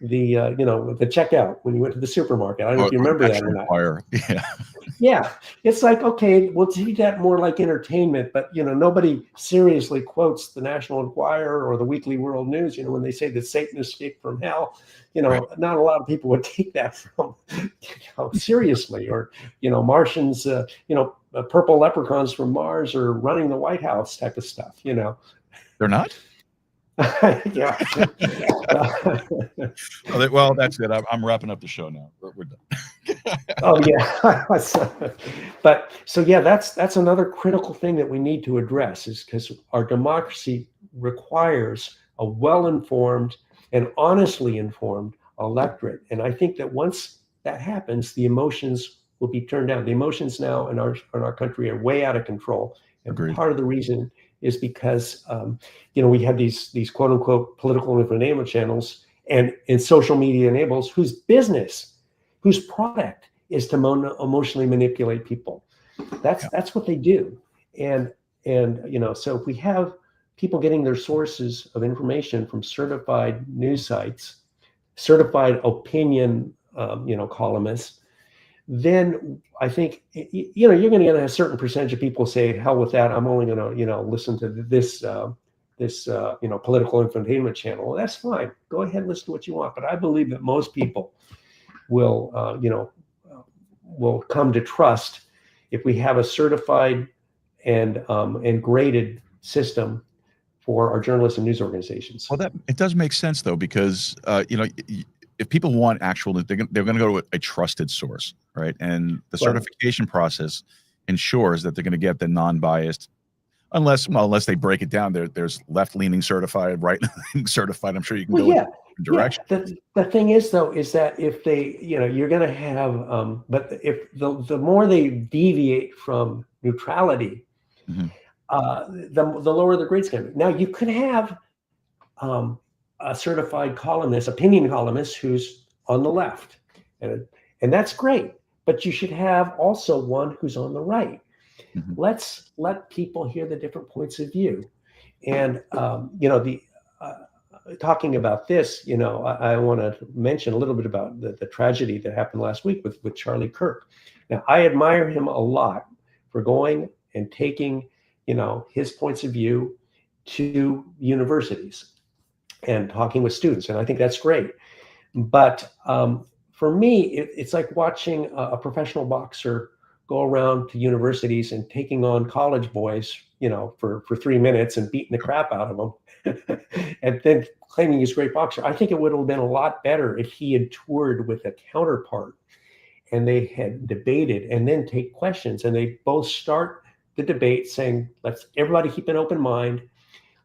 checkout when you went to the supermarket. I don't know if you remember that or not. Yeah, it's like, okay, we'll see that more like entertainment, but nobody seriously quotes the National Enquirer or the Weekly World News. When they say that Satan escaped from hell, not a lot of people would take that from seriously. Or Martians, purple leprechauns from Mars are running the White House type of stuff. They're not. Yeah. Well, that's it. I'm wrapping up the show now. We're done. Oh yeah. But so yeah, that's another critical thing that we need to address, is because our democracy requires a well-informed and honestly informed electorate. And I think that once that happens, the emotions will be turned down. The emotions now in our country are way out of control. And Agreed. Part of the reason is because we have these quote unquote political infotainment channels and social media enables whose product is to emotionally manipulate people. That's what they do. And so if we have people getting their sources of information from certified news sites, certified opinion columnists, then I think you're going to get a certain percentage of people say, hell with that, I'm only going to listen to this political infotainment channel. Well, that's fine. Go ahead and listen to what you want. But I believe that most people will come to trust if we have a certified and graded system for our journalists and news organizations. Well, it does make sense though, because if people want actual, they're going to go to a trusted source, right? And the certification process ensures that they're going to get the non-biased, unless they break it down. There's left-leaning certified, right-leaning certified. I'm sure you can go in different directions. Yeah. The thing is, though, is that if they, you're going to have, but if the more they deviate from neutrality, the lower the grade's going to be. Now, you could have a certified columnist, opinion columnist, who's on the left, and that's great. But you should have also one who's on the right. Mm-hmm. Let's let people hear the different points of view. And talking about this, I want to mention a little bit about the tragedy that happened last week with Charlie Kirk. Now, I admire him a lot for going and taking, his points of view to universities and talking with students, and I think that's great. But for me, it's like watching a professional boxer go around to universities and taking on college boys, for 3 minutes and beating the crap out of them, and then claiming he's a great boxer. I think it would have been a lot better if he had toured with a counterpart and they had debated and then take questions, and they both start the debate saying, let's everybody keep an open mind.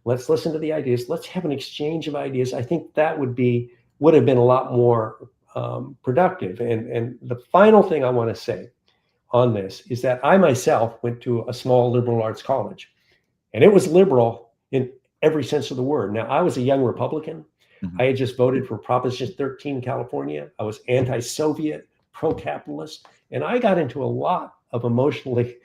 Let's listen to the ideas. Let's have an exchange of ideas. I think that would have been a lot more productive. And the final thing I want to say on this is that I myself went to a small liberal arts college, and it was liberal in every sense of the word. Now, I was a young Republican. Mm-hmm. I had just voted for Proposition 13 in California. I was anti-Soviet, pro-capitalist, and I got into a lot of emotionally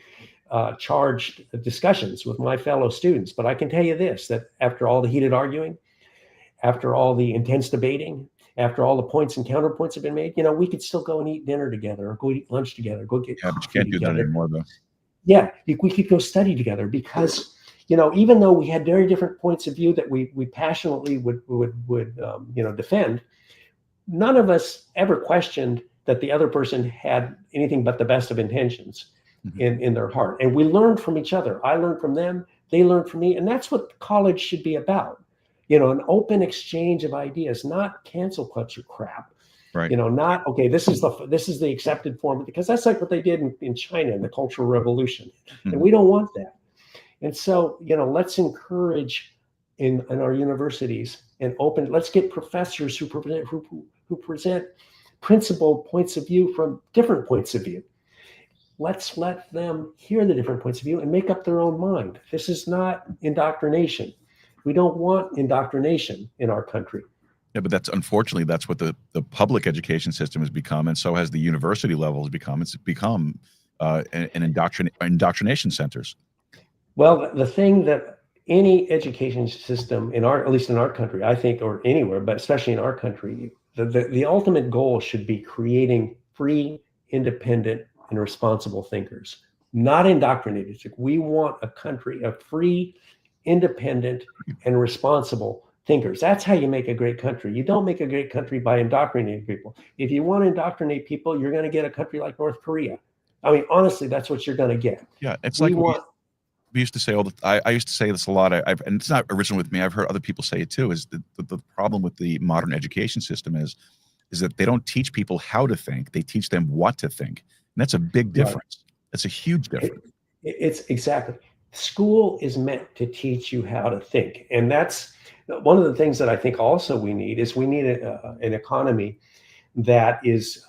charged discussions with my fellow students. But I can tell you this, that after all the heated arguing, after all the intense debating, after all the points and counterpoints have been made, we could still go and eat dinner together, or go eat lunch together, go get coffee. But you can't do that anymore, though. Yeah, we could go study together, because even though we had very different points of view that we passionately would defend, none of us ever questioned that the other person had anything but the best of intentions in their heart. And we learned from each other. I learned from them, they learned from me, and that's what college should be about. An open exchange of ideas, not cancel culture crap. Right. Not, okay, this is the accepted form, because that's like what they did in China in the Cultural Revolution. Mm-hmm. And we don't want that. And so, let's encourage in our universities and let's get professors who present principled points of view from different points of view. Let's let them hear the different points of view and make up their own mind. This is not indoctrination. We don't want indoctrination in our country. Yeah, but that's what the public education system has become, and so has the university level has become. It's become an indoctrination centers. Well, the thing that any education system at least in our country, I think, or anywhere, but especially in our country, the ultimate goal should be creating free, independent, and responsible thinkers, not indoctrinated. We want a country of free, independent, and responsible thinkers. That's how you make a great country. You don't make a great country by indoctrinating people. If you want to indoctrinate people, you're going to get a country like North Korea. I mean, honestly, that's what you're going to get. Yeah, it's we used to say I used to say this a lot. And it's not original with me. I've heard other people say it too. Is the problem with the modern education system is that they don't teach people how to think. They teach them what to think, and that's a big difference. Right. That's a huge difference. It's exactly. School is meant to teach you how to think. And that's one of the things that I think also we need an economy that is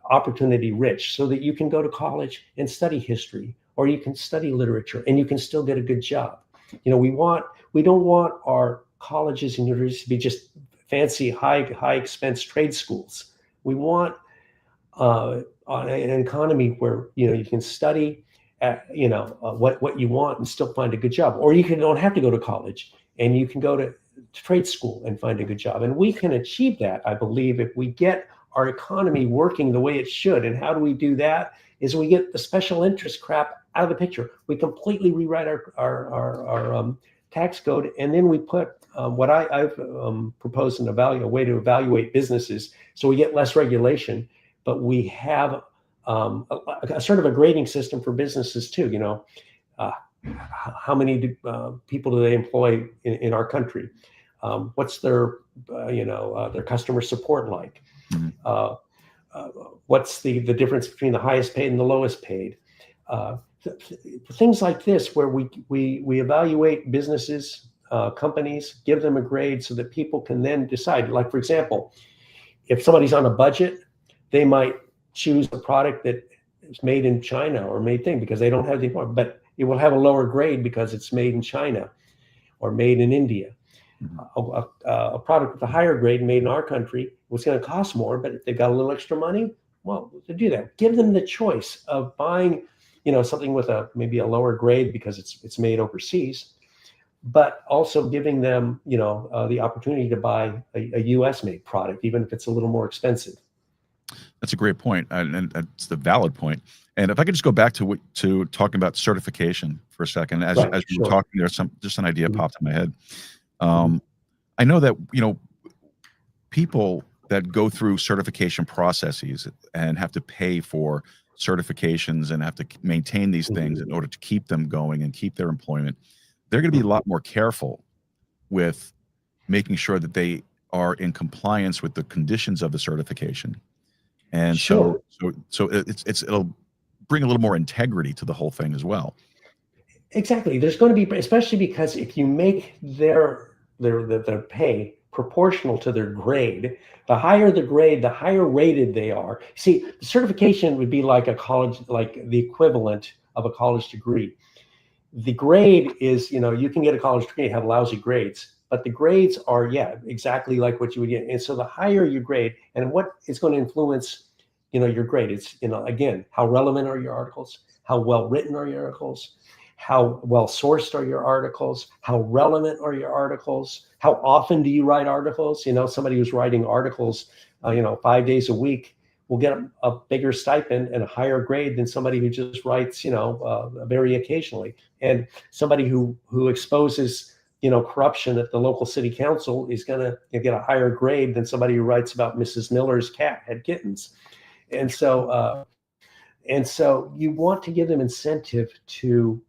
opportunity rich, so that you can go to college and study history, or you can study literature and you can still get a good job. We don't want our colleges and universities to be just fancy, high expense trade schools. We want an economy where, you can study what you want and still find a good job, or don't have to go to college and you can go to trade school and find a good job. And we can achieve that, I believe, if we get our economy working the way it should. And how do we do that? Is we get the special interest crap out of the picture. We completely rewrite our tax code, and then we put what I've proposed a way to evaluate businesses, so we get less regulation, but we have a sort of a grading system for businesses too. How many people do they employ in our country? What's their customer support like? Mm-hmm. What's the difference between the highest paid and the lowest paid? Things like this, where we evaluate businesses, companies, give them a grade so that people can then decide. Like, for example, if somebody's on a budget, they might choose a product that is made in China or made thing because they don't have the, but it will have a lower grade because it's made in China or made in India. a product with a higher grade made in our country was going to cost more, but if they got a little extra money, well, to do that, give them the choice of buying, something with maybe a lower grade because it's made overseas, but also giving them, the opportunity to buy a U.S. made product, even if it's a little more expensive. That's a great point, and that's the valid point. And if I could just go back to talking about certification for a second, as you were talking, there's just an idea popped in my head. I know that people that go through certification processes and have to pay for certifications and have to maintain these things in order to keep them going and keep their employment, they're going to be a lot more careful with making sure that they are in compliance with the conditions of the certification. And so it'll bring a little more integrity to the whole thing as well. Exactly. There's going to be, especially because if you make their pay proportional to their grade, the higher the grade, the higher rated they are. See, the certification would be like a college, like the equivalent of a college degree. The grade is, you can get a college degree and have lousy grades, but the grades are, exactly like what you would get. And so the higher your grade, and what is going to influence, your grade, it's, again, how relevant are your articles? How well written are your articles? How well sourced are your articles? How relevant are your articles? How often do you write articles? Somebody who's writing articles, 5 days a week will get a bigger stipend and a higher grade than somebody who just writes, very occasionally. And somebody who exposes, corruption at the local city council is going to get a higher grade than somebody who writes about Mrs. Miller's cat had kittens. And so you want to give them incentive to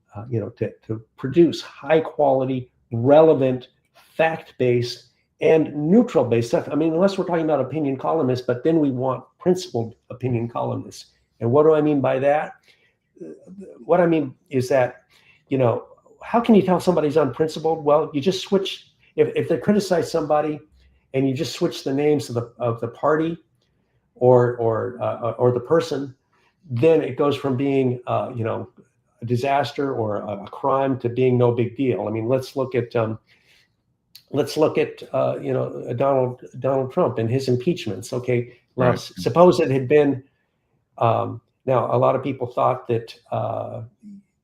produce high quality, relevant, fact-based, and neutral-based stuff. I mean, unless we're talking about opinion columnists, but then we want principled opinion columnists. And what do I mean by that? What I mean is that, how can you tell somebody's unprincipled? Well, you just switch, if they criticize somebody and you just switch the names of the party or the person, then it goes from being, a disaster or a crime to being no big deal. I mean, let's look at Donald Trump and his impeachments. Okay, now suppose it had been. Now, a lot of people thought that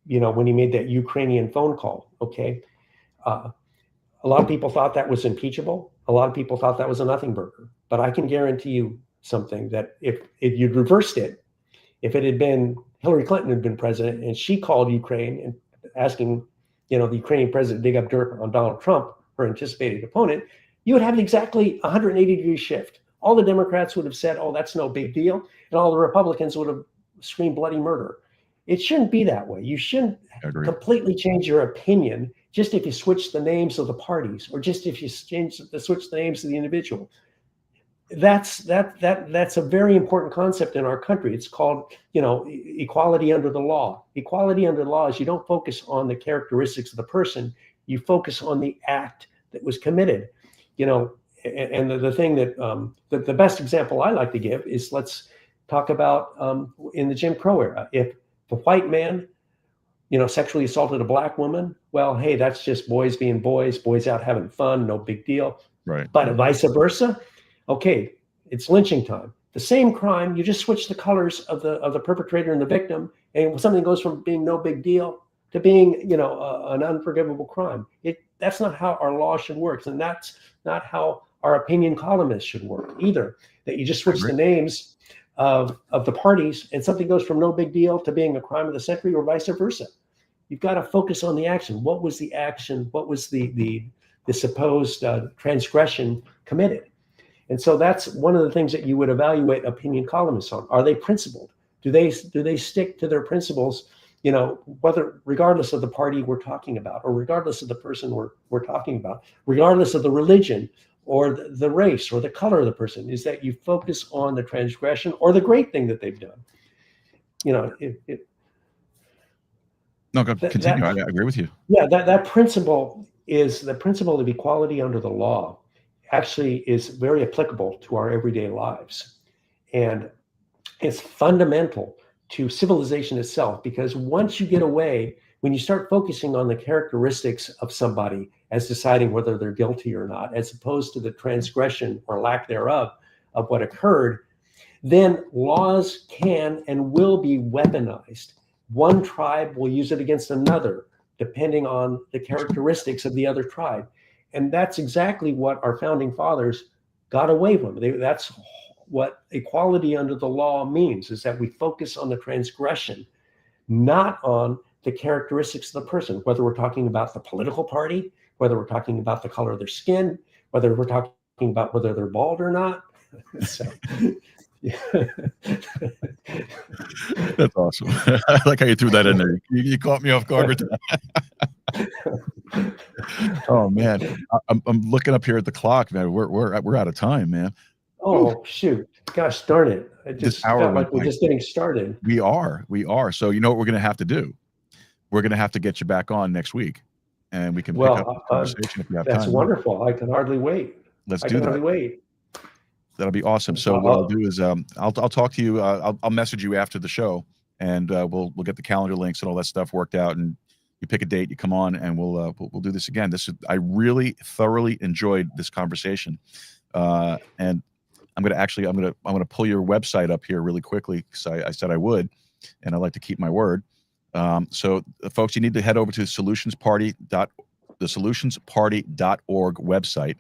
when he made that Ukrainian phone call. Okay, a lot of people thought that was impeachable. A lot of people thought that was a nothing burger. But I can guarantee you something, that if you'd reversed it, if it had been Hillary Clinton had been president and she called Ukraine and asking, the Ukrainian president to dig up dirt on Donald Trump, her anticipated opponent, you would have exactly 180-degree shift. All the Democrats would have said, oh, that's no big deal. And all the Republicans would have screamed bloody murder. It shouldn't be that way. You shouldn't completely change your opinion just if you switch the names of the parties or just if you switch the names of the individual. That's a very important concept in our country. It's called, equality under the law. Equality under the law is you don't focus on the characteristics of the person, you focus on the act that was committed. And the thing that the best example I like to give is, let's talk about in the Jim Crow era. If the white man, sexually assaulted a black woman, well, hey, that's just boys being boys out having fun, no big deal. Right. But vice versa. Okay, it's lynching time. The same crime, you just switch the colors of the perpetrator and the victim, and something goes from being no big deal to being, an unforgivable crime. That's not how our law should work, and that's not how our opinion columnists should work either. That you just switch the names of the parties, and something goes from no big deal to being a crime of the century, or vice versa. You've got to focus on the action. What was the action? What was the supposed transgression committed? And so that's one of the things that you would evaluate opinion columnists on. Are they principled? Do they stick to their principles, regardless of the party we're talking about, or regardless of the person we're talking about, regardless of the religion or the race or the color of the person? Is that you focus on the transgression or the great thing that they've done? No, continue. I agree with you. Yeah, that principle is the principle of equality under the law. Actually is very applicable to our everyday lives. And it's fundamental to civilization itself, because once you get away when you start focusing on the characteristics of somebody as deciding whether they're guilty or not, as opposed to the transgression or lack thereof of what occurred, then laws can and will be weaponized. One tribe will use it against another, depending on the characteristics of the other tribe. And that's exactly what our founding fathers got away from. That's what equality under the law means, is that we focus on the transgression, not on the characteristics of the person, whether we're talking about the political party, whether we're talking about the color of their skin, whether we're talking about whether they're bald or not. So, yeah. That's awesome. I like how you threw that in there. You caught me off guard with that. Oh man, I'm looking up here at the clock, man. We're out of time, man. Oh shoot! Gosh darn it! I just felt like we're just getting started. We are. So you know what we're going to have to do? We're going to have to get you back on next week, and we can pick up the conversation if we have time. That's wonderful. I can hardly wait. Let's do that. I can hardly wait. That'll be awesome. So what I'll do is I'll talk to you. I'll message you after the show, and we'll get the calendar links and all that stuff worked out. And you pick a date, you come on, and we'll do this again. I really thoroughly enjoyed this conversation, and I'm gonna pull your website up here really quickly because I said I would, and I like to keep my word. So folks, you need to head over to the solutionsparty.org website.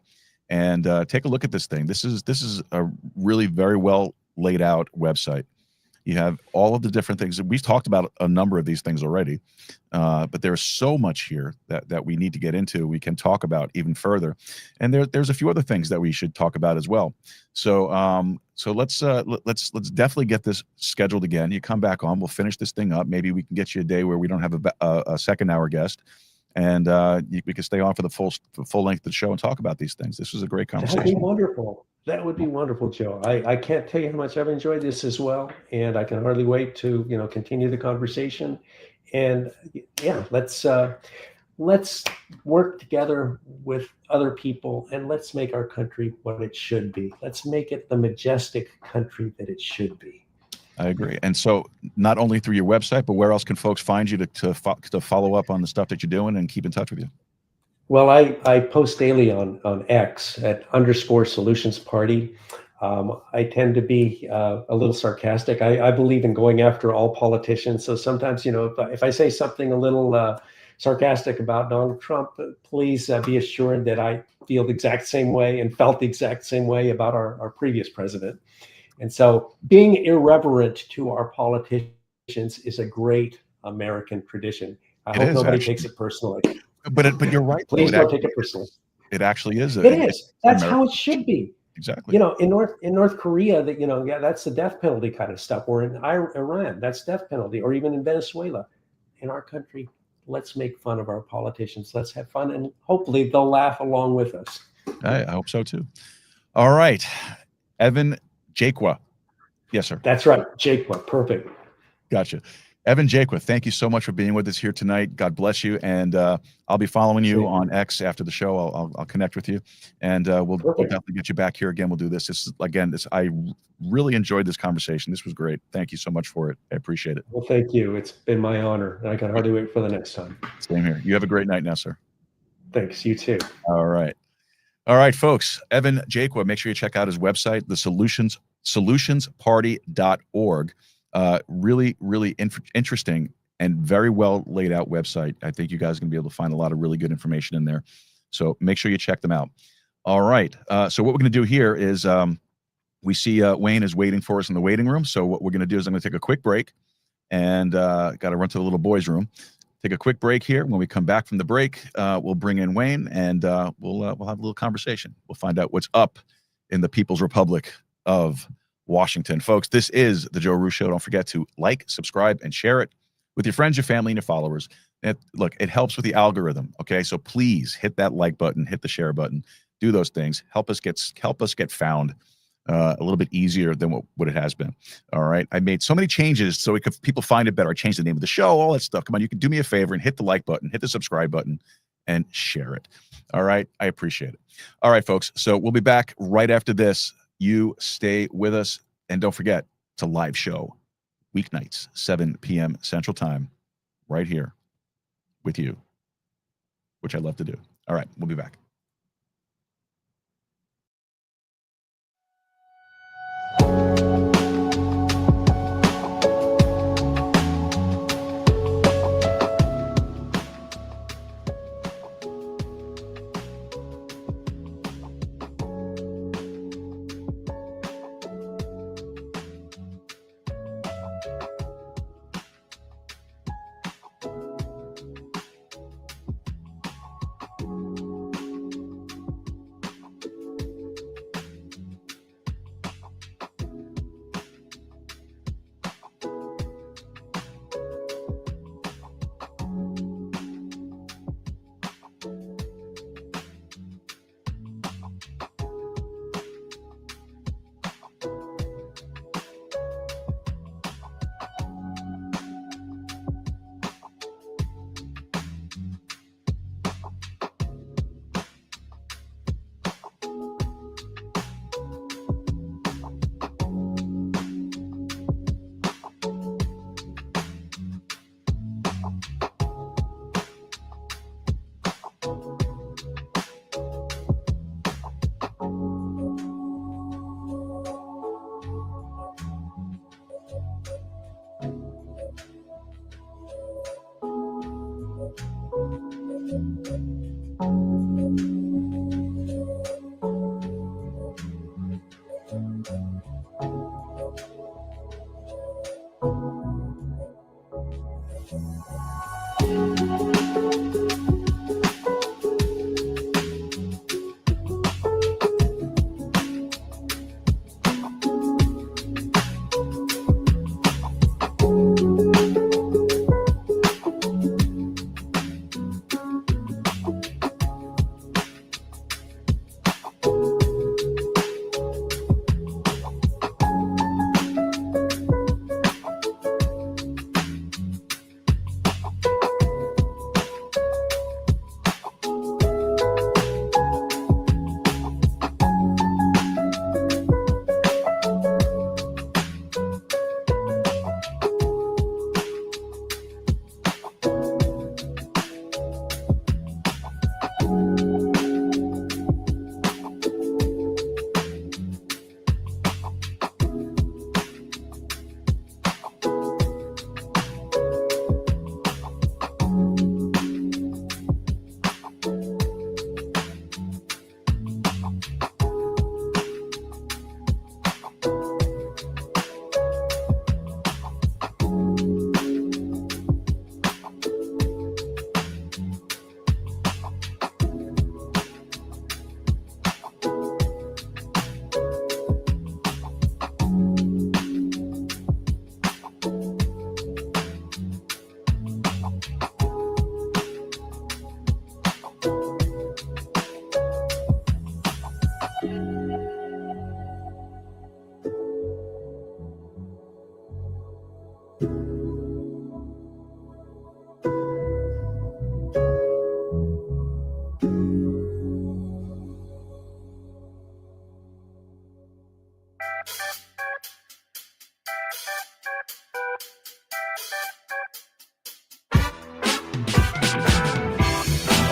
And take a look at this thing. This is a really very well laid out website. You have all of the different things. We've talked about a number of these things already, but there's so much here that we need to get into. We can talk about even further, and there's a few other things that we should talk about as well. So let's definitely get this scheduled again. You come back on. We'll finish this thing up. Maybe we can get you a day where we don't have a second hour guest. And we could stay on for the full length of the show and talk about these things. This was a great conversation. That would be wonderful. That would be wonderful, Joe. I can't tell you how much I've enjoyed this as well, and I can hardly wait to continue the conversation. And yeah, let's work together with other people, and let's make our country what it should be. Let's make it the majestic country that it should be. I agree. And so not only through your website, but where else can folks find you to follow up on the stuff that you're doing and keep in touch with you? Well, I post daily on X at _solutionsparty. I tend to be a little sarcastic. I believe in going after all politicians. So sometimes, if I say something a little sarcastic about Donald Trump, please be assured that I feel the exact same way and felt the exact same way about our previous president. And so being irreverent to our politicians is a great American tradition. I hope nobody takes it personally. But you're right. Please don't take it personally. It actually is. It is. That's how it should be. Exactly. In North Korea, that's the death penalty kind of stuff. Or in Iran, that's death penalty. Or even in Venezuela. In our country, let's make fun of our politicians. Let's have fun, and hopefully they'll laugh along with us. I hope so too. All right, Evan Jaqua. Yes, sir. That's right. Jaqua. Perfect. Gotcha. Evan Jaqua, thank you so much for being with us here tonight. God bless you. And I'll be following you on X after the show. I'll connect with you, and we'll definitely get you back here again. We'll do this. I really enjoyed this conversation. This was great. Thank you so much for it. I appreciate it. Well, thank you. It's been my honor. I can hardly wait for the next time. Same here. You have a great night now, sir. Thanks. You too. All right. All right, folks. Evan Jaqua, make sure you check out his website, the solutionsparty.org. Really, really interesting and very well laid out website. I think you guys are going to be able to find a lot of really good information in there. So make sure you check them out. All right. So what we're going to do here is we see Wayne is waiting for us in the waiting room. So what we're going to do is I'm going to take a quick break and got to run to the little boys' room. Take a quick break here. When we come back from the break, we'll bring in Wayne and we'll have a little conversation. We'll find out what's up in the People's Republic of Washington. Folks, this is the Joe Roos Show. Don't forget to like, subscribe, and share it with your friends, your family, and your followers. Look, it helps with the algorithm. Okay, so please hit that like button, hit the share button, do those things. Help us get found a little bit easier than what it has been. All right, I made so many changes so people find it better. I changed the name of the show, all that stuff. Come on, you can do me a favor and hit the like button, hit the subscribe button, and share it. All right, I appreciate it. All right, folks. So we'll be back right after this. You stay with us, and don't forget, it's a live show, weeknights, 7 p.m. Central Time, right here with you, which I love to do. All right, we'll be back.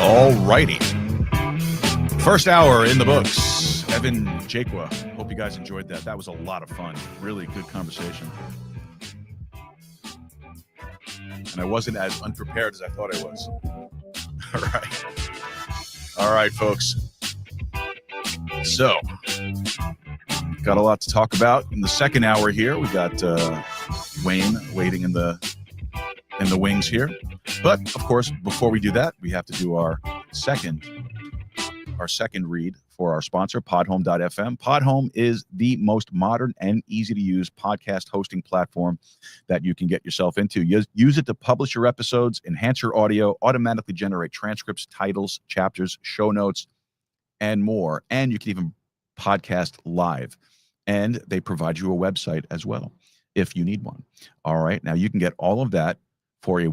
All righty. First hour in the books. Evan Jaqua. Hope you guys enjoyed that. That was a lot of fun. Really good conversation. And I wasn't as unprepared as I thought I was. All right. All right, folks. So, got a lot to talk about in the second hour here. We got Wayne waiting in the wings here. But of course, before we do that, we have to do our second read for our sponsor, podhome.fm. Podhome is the most modern and easy to use podcast hosting platform that you can get yourself into. Use it to publish your episodes, enhance your audio, automatically generate transcripts, titles, chapters, show notes, and more. And you can even podcast live. And they provide you a website as well if you need one. All right. Now you can get all of that for you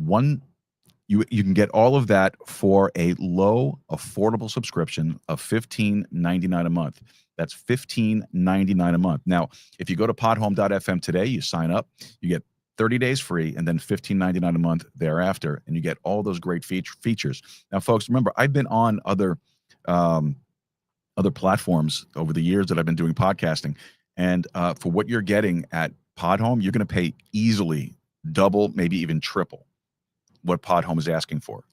can get all of that for a low, affordable subscription of $15.99 a month. That's $15.99 a month. Now, if you go to podhome.fm today, you sign up, you get 30 days free, and then $15.99 a month thereafter, and you get all those great features. Now, folks, remember, I've been on other platforms over the years that I've been doing podcasting, and for what you're getting at Podhome, you're going to pay easily double, maybe even triple what Podhome is asking for.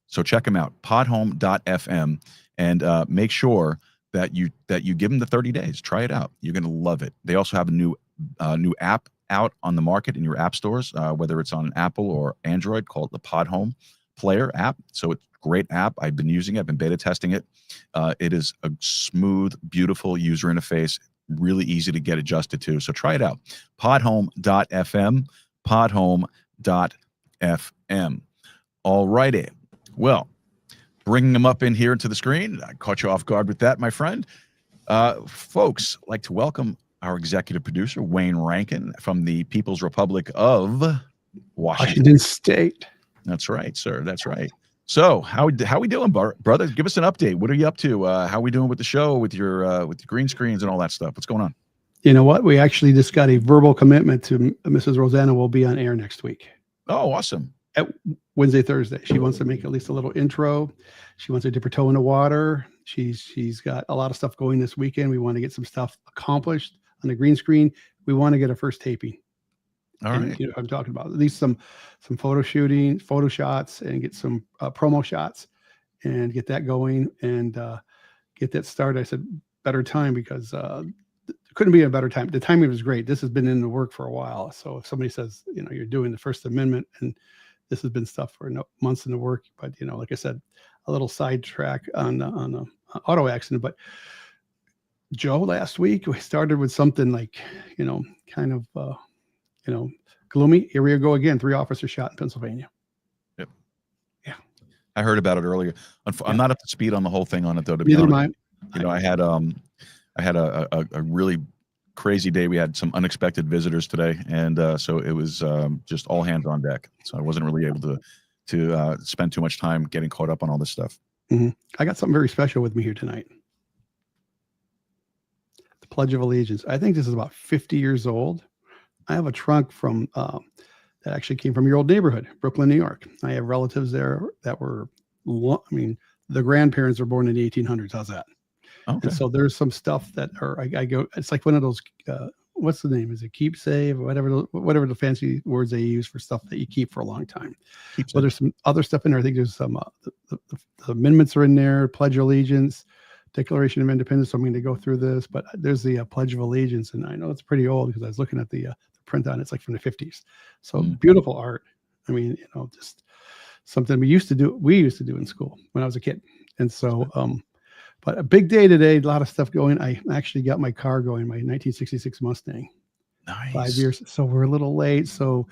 So check them out, podhome.fm, and make sure that you give them the 30 days. Try it out. You're going to love it. They also have a new app out on the market in your app stores, whether it's on Apple or Android, called the Podhome Player app. So it's a great app. I've been using it. I've been beta testing it. It is a smooth, beautiful user interface, really easy to get adjusted to. So try it out. Podhome.fm, podhome.fm. All righty. Well, bringing them up in here into the screen. I caught you off guard with that, my friend. Folks, I'd like to welcome our executive producer, Wayne Rankin, from the People's Republic of Washington State. That's right, sir. That's right. So how we doing, brother? Give us an update. What are you up to? How are we doing with the show, with your green screens and all that stuff? What's going on? You know what? We actually just got a verbal commitment to Mrs. Rosanna will be on air next week. Oh, awesome. At Wednesday, Thursday. She wants to make at least a little intro. She wants to dip her toe in the water. She's got a lot of stuff going this weekend. We want to get some stuff accomplished on the green screen. We want to get a first taping. All right. You know, I'm talking about at least some photo shooting, photo shots, and get some promo shots and get that going and get that started. I said better time because couldn't be a better time. The timing was great. This has been in the work for a while. So if somebody says, you know, you're doing the First Amendment and this has been stuff for months in the work, but you know, like I said, a little sidetrack on the auto accident. But Joe, last week we started with something like, you know, kind of gloomy. Here we go again. 3 officers shot in Pennsylvania. Yep. Yeah. I heard about it earlier. I'm not up to speed on the whole thing on it though. Neither am I. You know, I had a really crazy day. We had some unexpected visitors today, and so it was just all hands on deck. So I wasn't really able to spend too much time getting caught up on all this stuff. Mm-hmm. I got something very special with me here tonight. The Pledge of Allegiance. I think this is about 50 years old. I have a trunk from that actually came from your old neighborhood, Brooklyn, New York. I have relatives there that were, the grandparents were born in the 1800s. How's that? Okay. And so there's some stuff that I go. It's like one of those. What's the name? Is it keep save? Whatever the fancy words they use for stuff that you keep for a long time. Well, there's some other stuff in there. I think there's some the amendments are in there. Pledge of Allegiance, Declaration of Independence. So I'm going to go through this, but there's the Pledge of Allegiance, and I know it's pretty old because I was looking at the print on it. It's like from the 50s. So beautiful art. I mean, you know, just something we used to do in school when I was a kid. And so, but a big day today, a lot of stuff going. I actually got my car going, my 1966 Mustang. Nice. 5 years. So we're a little late. So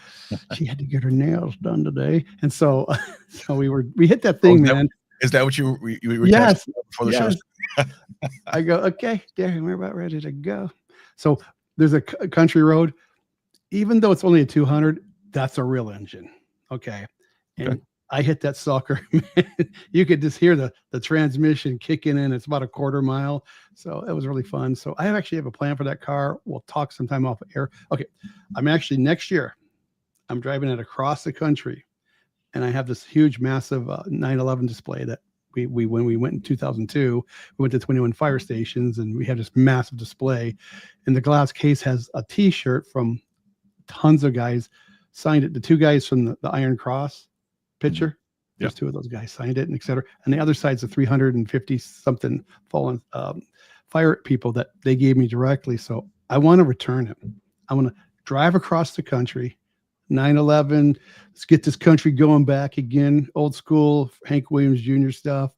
she had to get her nails done today. And so, we hit that thing, man. Is that what you were yes. before the show? I go, okay, Darren, we're about ready to go. So there's a country road. Even though it's only a 200, that's a real engine. Okay. And I hit that sucker. You could just hear the transmission kicking in. It's about a quarter mile. So it was really fun. So I actually have a plan for that car. We'll talk sometime off air. Okay. I'm actually next year, I'm driving it across the country. And I have this huge, massive 9/11 display that we when we went in 2002, we went to 21 fire stations and we had this massive display. And the glass case has a T-shirt from tons of guys signed it. The 2 guys from the Iron Cross picture, there's 2 of those guys signed it, and et cetera. And the other side's the 350 something fallen fire people that they gave me directly. So I want to return it. I want to drive across the country. 9/11, let's get this country going back again. Old school Hank Williams Jr. stuff.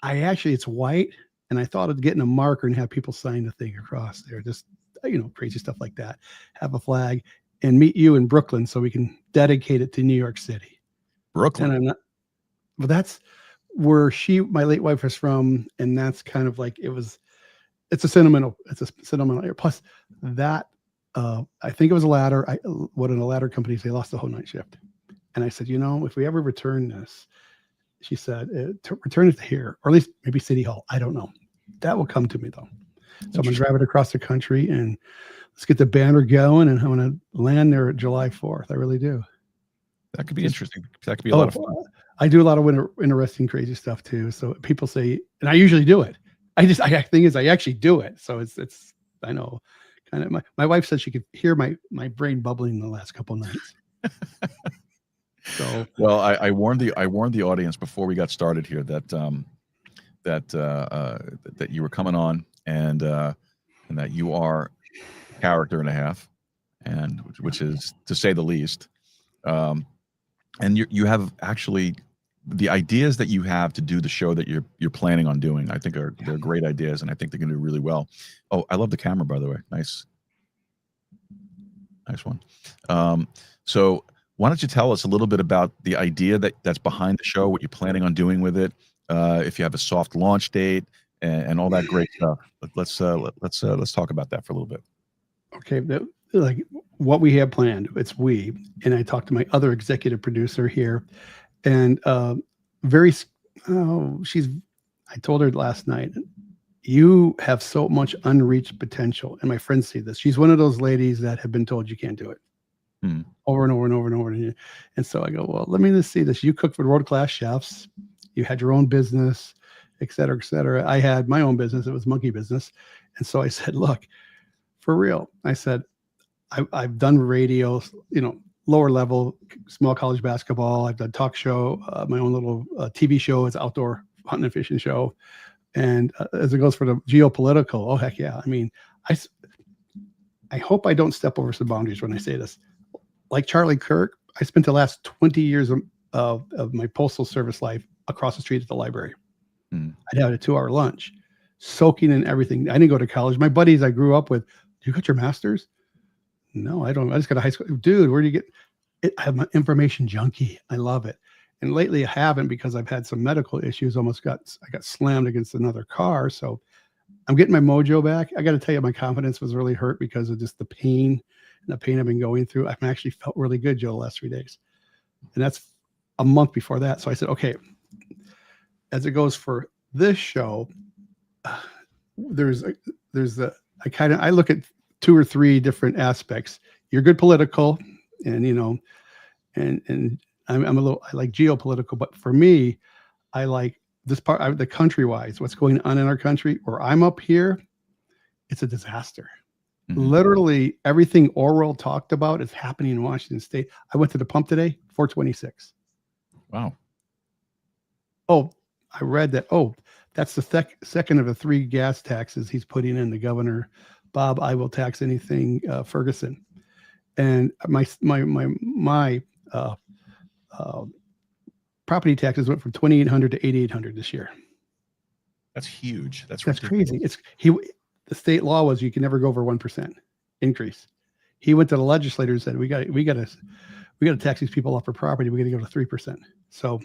It's white, and I thought of getting a marker and have people sign the thing across there. Just, you know, crazy stuff like that. Have a flag and meet you in Brooklyn so we can dedicate it to New York City. Brooklyn. And but that's where my late wife is from, and that's kind of like it's a sentimental area. Plus that. I think it was a ladder. What in a ladder company, they lost the whole night shift. And I said, you know, if we ever return this, she said, to return it to here, or at least maybe City Hall. I don't know. That will come to me though. So I'm going to drive it across the country and let's get the banner going. And I'm going to land there at July 4th. I really do. That could be interesting. That could be a lot of fun. I do a lot of interesting, crazy stuff too. So people say, and I usually do it. I thing is, I actually do it. So it's I know, kind of. My wife said she could hear my brain bubbling the last couple of nights. So well, I warned the audience before we got started here that that you were coming on and that you are a character and a half, and which is to say the least. And you have actually the ideas that you have to do the show that you're planning on doing. I think they're great ideas, and I think they're going to do really well. Oh, I love the camera, by the way. Nice one. So why don't you tell us a little bit about the idea that's behind the show, what you're planning on doing with it, if you have a soft launch date, and all that great stuff. Let's talk about that for a little bit. Okay, like what we have planned. It's we, and I talked to my other executive producer here, and I told her last night, you have so much unreached potential, and my friends see this. She's one of those ladies that have been told you can't do it. Over and over and over and over. And so I go, well, let me just see this. You cook for world-class chefs. You had your own business, et cetera, et cetera. I had my own business. It was monkey business. And so I said, look, for real. I said, I've done radio, lower level, small college basketball. I've done talk show, my own little TV show. It's outdoor hunting and fishing show. And as it goes for the geopolitical, oh, heck yeah. I mean, I hope I don't step over some boundaries when I say this. Like Charlie Kirk, I spent the last 20 years of my postal service life across the street at the library. I'd have a 2-hour lunch, soaking in everything. I didn't go to college. My buddies I grew up with, you got your master's? No, I don't. I just got a high school. Dude, where do you get it? I'm an information junkie. I love it. And lately I haven't because I've had some medical issues. I got slammed against another car. So I'm getting my mojo back. I got to tell you, my confidence was really hurt because of just the pain I've been going through. I've actually felt really good, Joe, the last 3 days. And that's a month before that. So I said, okay, as it goes for this show, I look at 2 or 3 different aspects. You're good political and, and I like geopolitical, but for me, I like this part, the country-wise, what's going on in our country, where I'm up here, it's a disaster. Literally everything Orwell talked about is happening in Washington State. I went to the pump today, 426. Wow. Oh, I read that. Oh, that's the second of the 3 gas taxes he's putting in, the governor, Bob, I will tax anything, Ferguson. And my property taxes went from $2,800 to $8,800 this year. That's huge. That's crazy. The state law was you can never go over 1% increase. He went to the legislature and said, we got to tax these people off for property. We got to go to 3%. So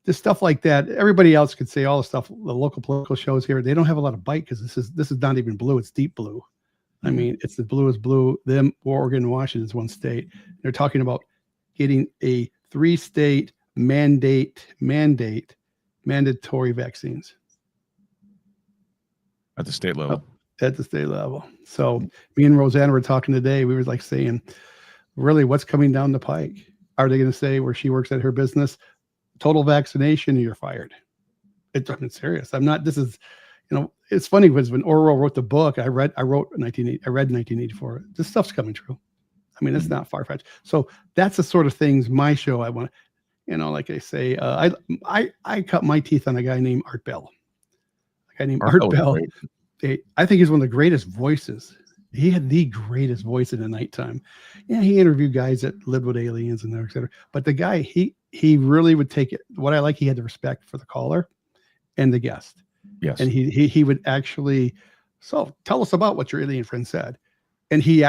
this stuff like that, everybody else could say all the stuff, the local political shows here, they don't have a lot of bite because this is not even blue. It's deep blue. I mean, it's the bluest blue. Them, Oregon and Washington is one state. They're talking about getting a 3-state mandatory vaccines. At the state level. At the state level. So me and Rosanna were talking today. We were like saying, really, what's coming down the pike? Are they going to say where she works at her business, total vaccination, you're fired? I'm serious. I'm not. This is, it's funny because when Orwell wrote the book, I read 1984. This stuff's coming true. I mean, it's not far-fetched. So that's the sort of things my show I want. Like I say, I cut my teeth on a guy named Art Bell. A guy named Art Bell. I think he's one of the greatest voices. He had the greatest voice in the nighttime. Yeah, he interviewed guys that lived with aliens and et cetera. But the guy, he really would take it. What I like, he had the respect for the caller and the guest. Yes. And he would actually, so tell us about what your alien friend said. And he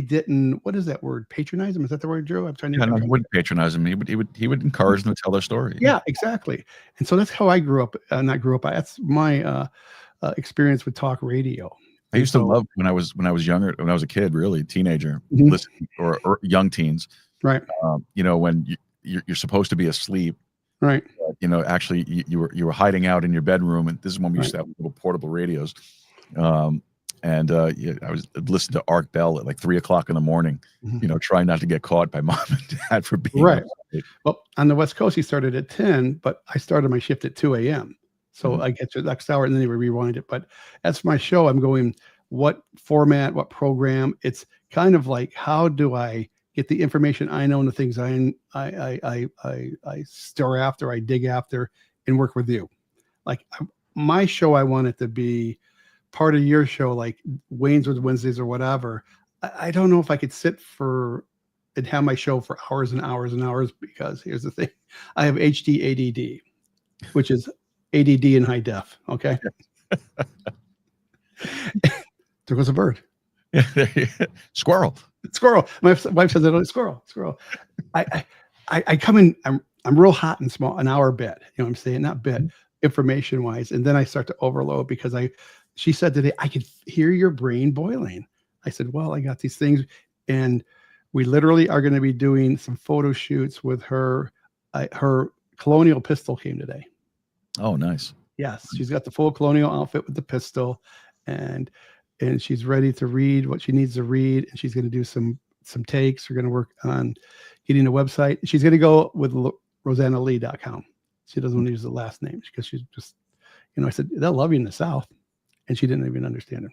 didn't, what is that word? Patronize him? Is that the word, Joe? I'm trying to. He wouldn't patronize him. He would encourage them to tell their story. Yeah, exactly. And so that's how I grew up. That's my experience with talk radio. I used to love when I was younger, when I was a kid, really teenager, listening or young teens. Right. When you're supposed to be asleep. Right. Actually you were hiding out in your bedroom, and this is when we used to have little portable radios. Yeah, I was listening to Art Bell at like 3 o'clock in the morning, trying not to get caught by mom and dad for being right. Well, on the West Coast, he started at 10, but I started my shift at 2 a.m. So I get to the next hour and then they would rewind it. But as for my show, I'm going, what format, what program? It's kind of like, how do I get the information I know and the things I stir after, I dig after, and work with you. Like my show, I want it to be part of your show, like Wayne's with Wednesdays or whatever. I don't know if I could sit and have my show for hours and hours and hours, because here's the thing. I have HD ADD, which is ADD in high def. Okay. There goes a bird. Squirrel. My wife says, squirrel. I come in, I'm real hot and small, an hour bit, you know what I'm saying? Not bit, information wise. And then I start to overload because she said today, I could hear your brain boiling. I said, well, I got these things, and we literally are going to be doing some photo shoots with her. Her colonial pistol came today. Oh, nice. Yes. She's got the full colonial outfit with the pistol, and she's ready to read what she needs to read. And she's going to do some takes. We're going to work on getting a website. She's going to go with RosannaLee.com. She doesn't want to use the last name because she's just, I said, they'll love you in the South. And she didn't even understand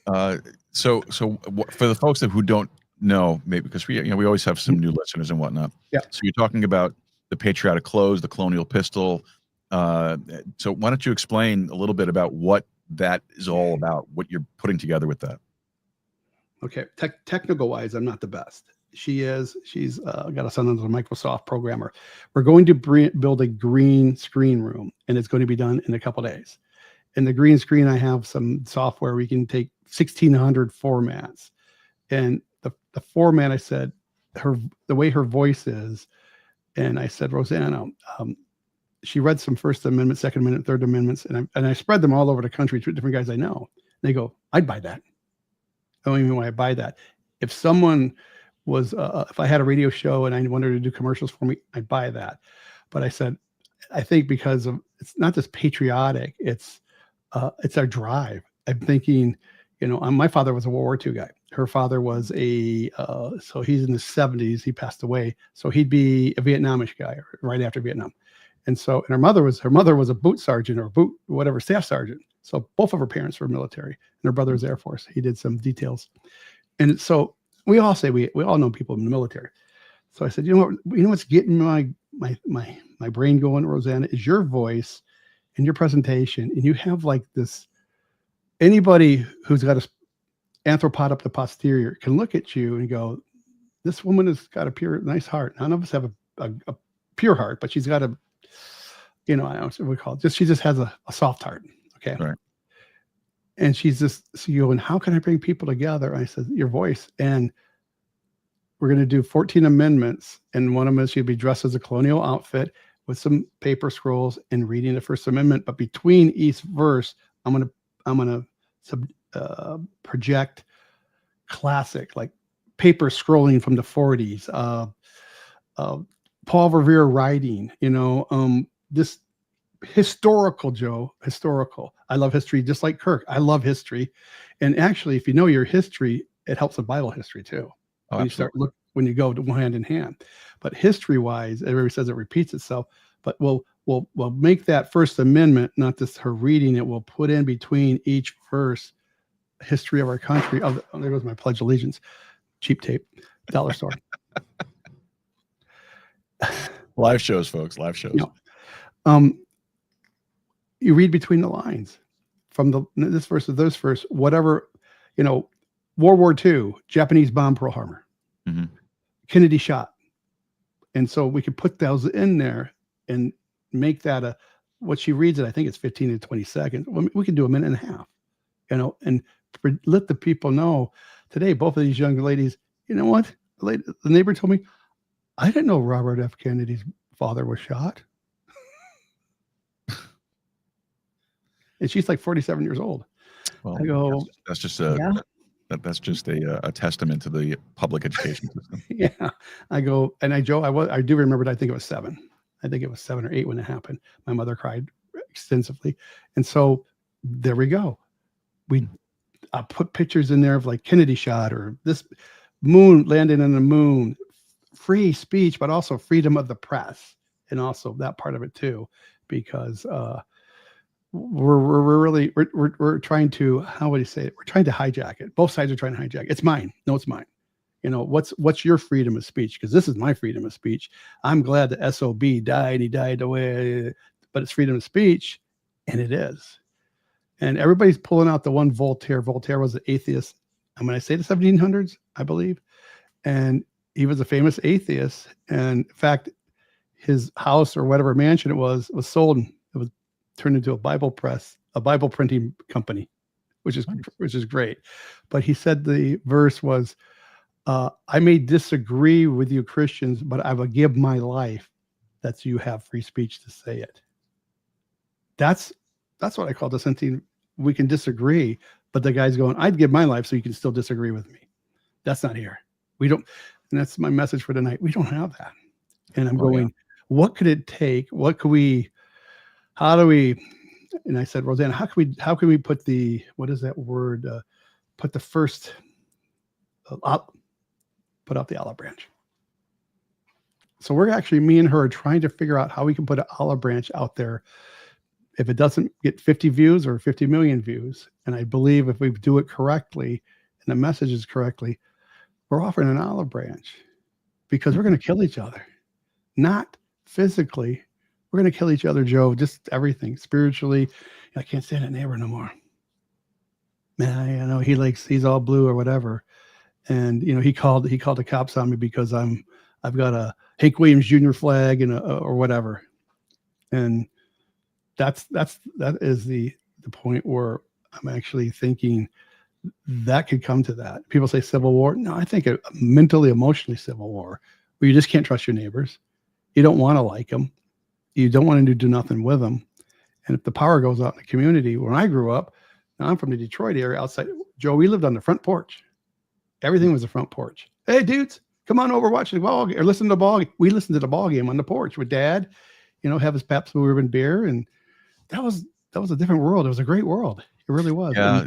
it. So for the folks who don't know, maybe because we always have some new listeners and whatnot. Yeah. So you're talking about the patriotic clothes, the colonial pistol. So why don't you explain a little bit about what that is all about, what you're putting together with that? Okay. Technical wise, I'm not the best. She's got a son who's a Microsoft programmer. We're going to build a green screen room, and it's going to be done in a couple of days. In the green screen, I have some software. We can take 1,600 formats, and the format, I said, the way her voice is, and I said, Rosanna, she read some First Amendment, Second Amendment, Third Amendments, and I spread them all over the country to different guys I know. They go, I'd buy that. I don't even know why I buy that. If someone was, if I had a radio show and I wanted to do commercials for me, I'd buy that. But I said, I think because of, it's not just patriotic, it's our drive. I'm thinking, my father was a World War II guy. Her father was so he's in the 70s. He passed away. So he'd be a Vietnamish guy right after Vietnam. And her mother was a boot sergeant or whatever, staff sergeant. So both of her parents were military, and her brother was Air Force. He did some details. And so we all say, we all know people in the military. So I said, what's getting my brain going, Rosanna, is your voice and your presentation. And you have like this, anybody who's got a anthropod up the posterior can look at you and go, this woman has got a pure, nice heart. None of us have a pure heart, but she's got a, I don't know what we call it. She just has a soft heart. Okay. Right. And she's just, so you go, and how can I bring people together? I said, your voice. And we're going to do 14 amendments. And one of them is she'd be dressed as a colonial outfit with some paper scrolls and reading the First Amendment. But between each verse, I'm going to project classic, like paper scrolling from the 40s, Paul Revere writing, this historical, Joe, historical. I love history, just like Kirk. I love history. And actually, if you know your history, it helps with Bible history too. When you go to hand in hand. But history wise, everybody says it repeats itself, but we'll make that First Amendment, not just her reading it, we'll put in between each verse history of our country. Oh, there goes my Pledge of Allegiance. Cheap tape, dollar store. Live shows, folks. Live shows. You read between the lines from this verse to this verse, whatever, World War II, Japanese bomb Pearl Harbor, Kennedy shot. And so we could put those in there and make that what she reads it, I think it's 15 to 20 seconds. We can do a minute and a half, and let the people know today, both of these young ladies, you know what? The neighbor told me, I didn't know Robert F. Kennedy's father was shot. And she's like 47 years old. Well, I go, that's just that's just a testament to the public education system. Yeah. I go, and I do remember, I think it was 7. I think it was 7 or 8 when it happened. My mother cried extensively. And so there we go. We put pictures in there of like Kennedy shot or this moon landing on the moon, free speech, but also freedom of the press. And also that part of it too, because we're trying to, how would you say it? We're trying to hijack it. Both sides are trying to hijack it. It's mine. No, it's mine. You know, what's your freedom of speech? Because this is my freedom of speech. I'm glad that SOB died. He died the way, but it's freedom of speech. And it is. And everybody's pulling out the one Voltaire. Voltaire was an atheist. I'm going to say the 1700s, I believe. And he was a famous atheist. And in fact, his house or whatever mansion it was sold. It was turned into a Bible printing company, which is great. But he said the verse was, I may disagree with you Christians, but I will give my life that you have free speech to say it. That's what I call dissenting. We can disagree, but the guy's going, I'd give my life so you can still disagree with me. That's not here. We don't, and that's my message for tonight. We don't have that. And I'm going, what could it take? How do we, and I said, Roseanne, how can we put the, what is that word? Put the first put out the olive branch. So we're actually, me and her are trying to figure out how we can put an olive branch out there. If it doesn't get 50 views or 50 million views, and I believe if we do it correctly and the message is correctly, we're offering an olive branch because we're going to kill each other, not physically. We're going to kill each other, Joe, just everything spiritually. I can't stand that neighbor no more. Man, I know he's all blue or whatever. And, you know, he called the cops on me because I've got a Hank Williams Jr. flag and or whatever. And that is the point where I'm actually thinking that could come to that. People say civil war. No, I think a mentally, emotionally civil war where you just can't trust your neighbors. You don't want to like them. You don't want to do nothing with them. And if the power goes out in the community, when I grew up, now I'm from the Detroit area outside, Joe, we lived on the front porch. Everything was the front porch. Hey, dudes, come on over, watch the ball game, or listen to the ball. We listened to the ball game on the porch with Dad, you know, have his Pabst Blue Ribbon beer. And that was a different world. It was a great world. It really was. Yeah.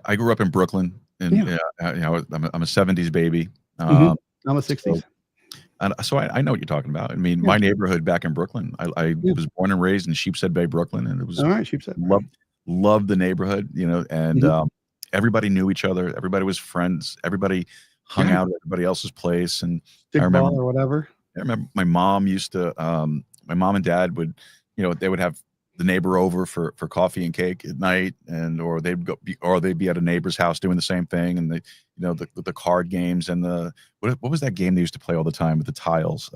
I grew up in Brooklyn, and I'm a 70s baby. I'm a 60s. So I know what you're talking about. I mean, my neighborhood back in Brooklyn, I was born and raised in Sheepshead Bay, Brooklyn, and it was all right. Sheepshead. Loved the neighborhood, you know, and everybody knew each other. Everybody was friends. Everybody hung out at everybody else's place. And I remember, or whatever. I remember my mom used to, my mom and dad would, you know, they would have the neighbor over for coffee and cake at night, or they'd be at a neighbor's house doing the same thing. And the card games and what was that game they used to play all the time with the tiles?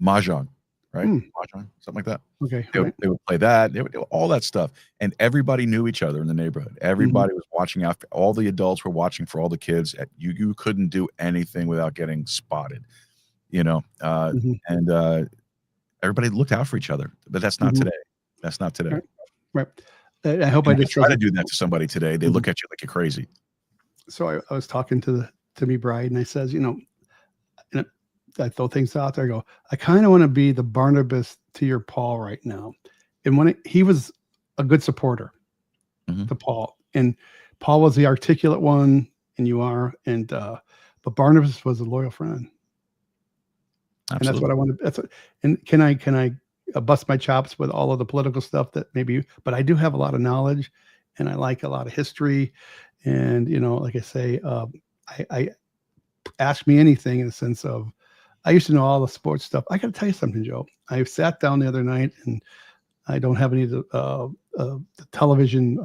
Mahjong. Right? Mahjong, something like that. Okay. They would play that. They would do all that stuff. And everybody knew each other in the neighborhood. Everybody was watching out. All the adults were watching for all the kids. You couldn't do anything without getting spotted, you know? And everybody looked out for each other. But that's not today. That's not today. Right. I hope I just try to do that to somebody today. They look at you like you're crazy. So I was talking to me bride, and I says, you know, I throw things out there. I go, I kind of want to be the Barnabas to your Paul right now. And he was a good supporter to Paul, and Paul was the articulate one, and you are, and but Barnabas was a loyal friend. Absolutely. And that's what I want to. And can I bust my chops with all of the political stuff that maybe? But I do have a lot of knowledge, and I like a lot of history, and you know, like I say, I ask me anything in the sense of. I used to know all the sports stuff. I got to tell you something, Joe. I sat down the other night, and I don't have any of the television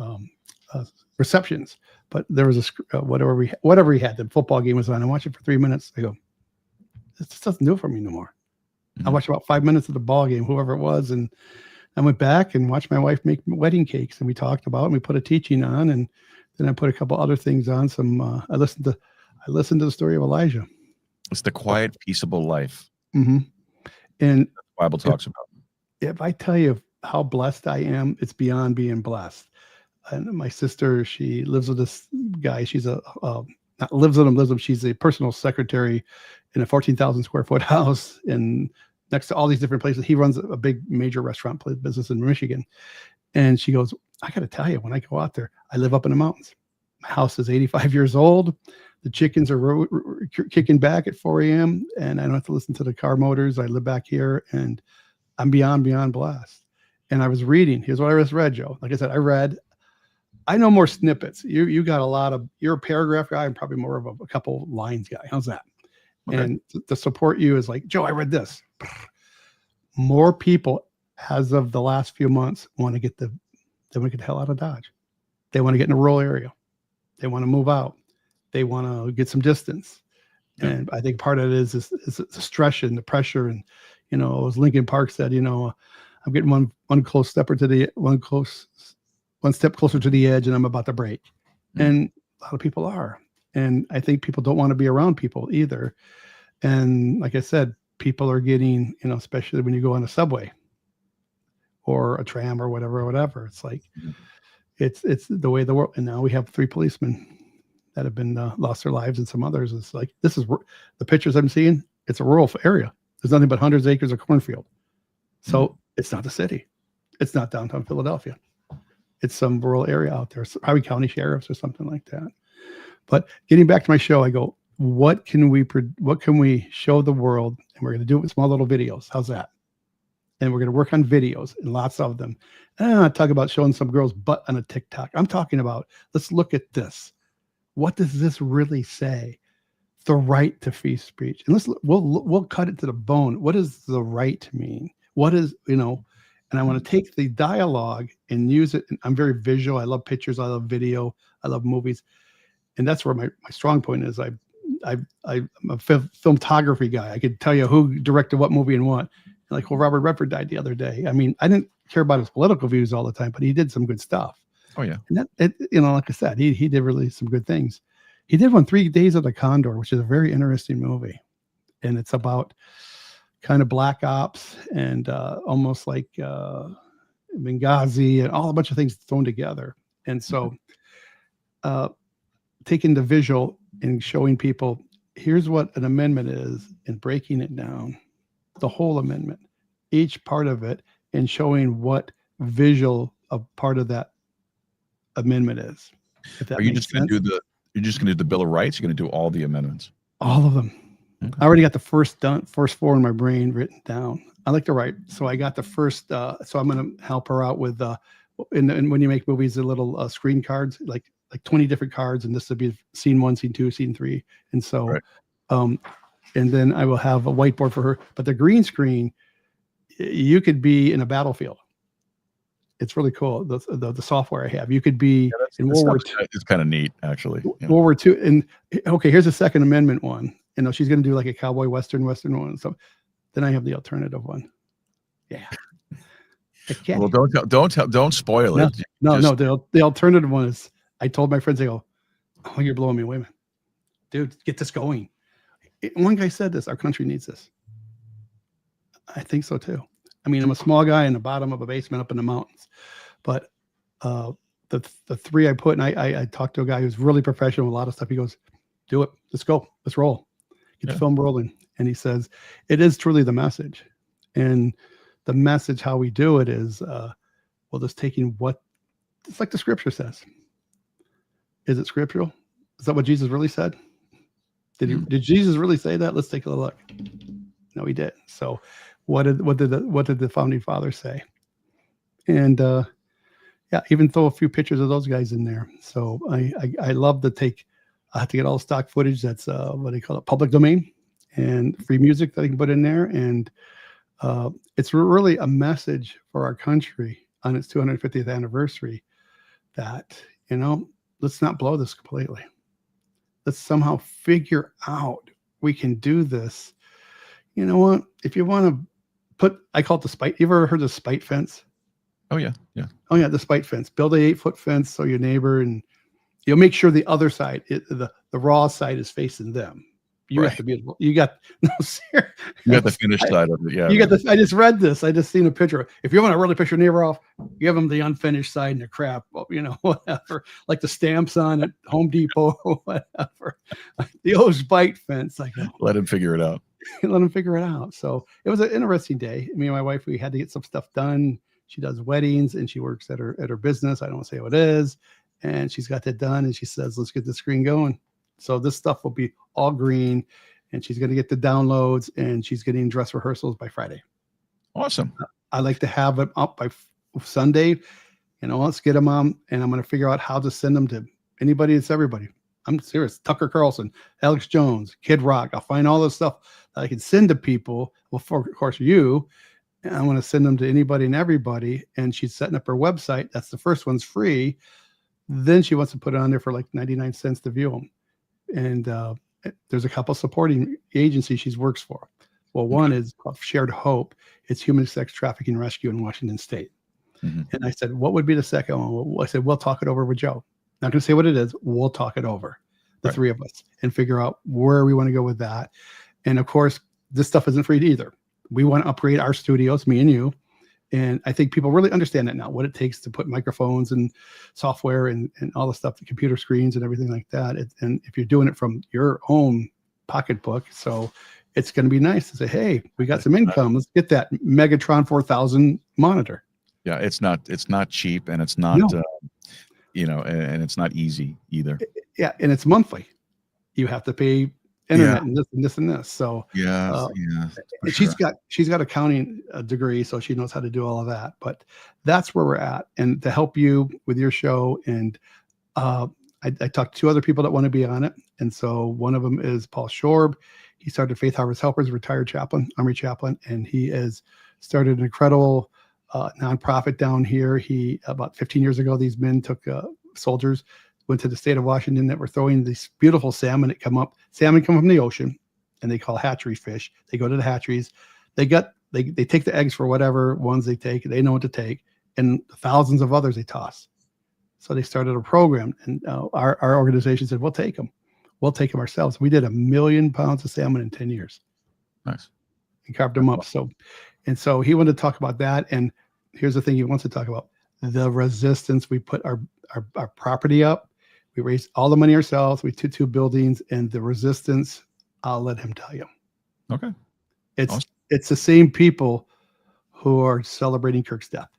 receptions, but there was whatever he had. The football game was on. I watched it for 3 minutes. I go, this just doesn't do it for me no more. I watched about 5 minutes of the ball game, whoever it was, and I went back and watched my wife make wedding cakes, and we talked about it, and we put a teaching on, and then I put a couple other things on. I listened to the story of Elijah. It's the quiet, peaceable life. And the Bible talks about. If I tell you how blessed I am, it's beyond being blessed. And my sister, she lives with this guy. She's not lives with him. She's a personal secretary in a 14,000 square foot house next to all these different places. He runs a big major restaurant business in Michigan. And she goes, I got to tell you, when I go out there, I live up in the mountains. My house is 85 years old. The chickens are kicking back at 4 a.m. and I don't have to listen to the car motors. I live back here and I'm beyond blessed. And I was reading. Here's what I just read, Joe. Like I said, I know more snippets. You got a lot of, you're a paragraph guy. I'm probably more of a couple lines guy. How's that? Okay. And to support you is like, Joe, I read this. More people as of the last few months want to get the hell out of Dodge. They want to get in a rural area. They want to move out. They want to get some distance. Yeah. And I think part of it is the stress and the pressure. And, as Lincoln Park said, I'm getting one step closer to the edge and I'm about to break. Mm-hmm. And a lot of people are. And I think people don't want to be around people either. And like I said, people are getting, especially when you go on a subway or a tram or whatever. It's like, mm-hmm. it's the way the world. And now we have 3 policemen that have been lost their lives and some others. It's like, this is the pictures I'm seeing. It's a rural area. There's nothing but hundreds of acres of cornfield. So mm-hmm. It's not the city. It's not downtown Philadelphia. It's some rural area out there, probably county sheriffs or something like that. But getting back to my show, I go, what can we show the world? And we're going to do it with small little videos. How's that? And we're going to work on videos and lots of them. And I'm not talking about showing some girl's butt on a TikTok. I'm talking about, let's look at this. What does this really say? The right to free speech. And we'll cut it to the bone. What does the right mean? What is, and I want to take the dialogue and use it. And I'm very visual. I love pictures. I love video. I love movies. And that's where my strong point is. I'm a filmography guy. I could tell you who directed what movie and what. Like, Robert Redford died the other day. I mean, I didn't care about his political views all the time, but he did some good stuff. Oh yeah. And like I said, he did really some good things. He did one, 3 Days of the Condor, which is a very interesting movie. And it's about kind of black ops and almost like Benghazi and all a bunch of things thrown together. And so taking the visual and showing people, here's what an amendment is, and breaking it down, the whole amendment, each part of it, and showing what visual a part of that amendment is. Are you just going to do you're just going to do the Bill of Rights? You're going to do all the amendments? All of them. Okay. I already got the first 4 in my brain written down. I like to write. So I got the first, so I'm going to help her out with, and when you make movies, the little screen cards, like 20 different cards. And this would be scene 1, scene 2, scene 3. And so, right. And then I will have a whiteboard for her, but the green screen, you could be in a battlefield. It's really cool. The software I have, you could be in World War II. It's kind of neat, actually. Yeah. World War II. And okay, here's a Second Amendment one. She's going to do like a cowboy Western one. So then I have the alternative one. Yeah. Well, don't spoil it. No. The alternative one is, I told my friends, they go, oh, you're blowing me away, man. Dude, get this going. One guy said this, our country needs this. I think so too. I mean, I'm a small guy in the bottom of a basement up in the mountains, but the 3 I put, and I talked to a guy who's really professional with a lot of stuff. He goes, do it. Let's go. Let's roll. Get the film rolling. And he says, it is truly the message. And the message, how we do it is, just taking it's like the scripture says. Is it scriptural? Is that what Jesus really said? Did Jesus really say that? Let's take a look. No, he did. So what did the founding fathers say? And even throw a few pictures of those guys in there. So I love to take. I have to get all the stock footage that's what they call it, public domain, and free music that I can put in there. And it's really a message for our country on its 250th anniversary that, let's not blow this completely. Let's somehow figure out we can do this. You know what? If you want to I call it the spite. You ever heard of spite fence? Oh yeah. Yeah. Oh yeah. The spite fence. Build a 8-foot fence so your neighbor, and you'll make sure the other side, the raw side, is facing them. You have to be, you got the finished side of it. Yeah. You got I just read this. I just seen a picture. If you want to really piss your neighbor off, give them the unfinished side and the crap, whatever, like the stamps on at Home Depot, whatever. The old spite fence. Let him figure it out. Let him figure it out. So it was an interesting day. Me and my wife, we had to get some stuff done. She does weddings and she works at her business. I don't say what it is. And she's got that done. And she says, let's get the screen going. So this stuff will be all green, and she's going to get the downloads, and she's getting dress rehearsals by Friday. Awesome. I like to have it up by Sunday. Let's get them on, and I'm going to figure out how to send them to anybody. It's everybody. I'm serious. Tucker Carlson, Alex Jones, Kid Rock. I'll find all this stuff that I can send to people. Well, of course, you. And I'm going to send them to anybody and everybody. And she's setting up her website. That's the first one's free. Then she wants to put it on there for like 99 cents to view them. And there's a couple supporting agencies she works for. Well, one is called Shared Hope. It's human sex trafficking rescue in Washington State. Mm-hmm. And I said, what would be the second one? Well, I said, we'll talk it over with Joe. Not going to say what it is. We'll talk it over, the three of us, and figure out where we want to go with that. And of course, this stuff isn't free either. We want to upgrade our studios, me and you. And I think people really understand that now, what it takes to put microphones and software and all the stuff, the computer screens and everything like that. And if you're doing it from your own pocketbook, so it's going to be nice to say, hey, we got some income. Let's get that Megatron 4000 monitor. Yeah, it's not cheap, and it's not, and it's not easy either. Yeah, and it's monthly. You have to pay internet and this and this. So she's got accounting degree, so she knows how to do all of that. But that's where we're at, and to help you with your show. And I talked to two other people that want to be on it, and so one of them is Paul Shorb. He started Faith Harvest Helpers, retired chaplain, Army chaplain, and he has started an incredible nonprofit down here. He about 15 years ago, these men took soldiers, went to the state of Washington that were throwing these beautiful salmon that come up. Salmon come from the ocean, and they call hatchery fish. They go to the hatcheries. They take the eggs for whatever ones they take. They know what to take, and thousands of others they toss. So they started a program, and our organization said, we'll take them. We'll take them ourselves. We did 1 million pounds of salmon in 10 years. Nice. And carved them up. So he wanted to talk about that. And here's the thing he wants to talk about: the resistance. We put our property up. We raised all the money ourselves. We took 2 buildings, and the resistance, I'll let him tell you. Okay. It's the same people who are celebrating Kirk's death.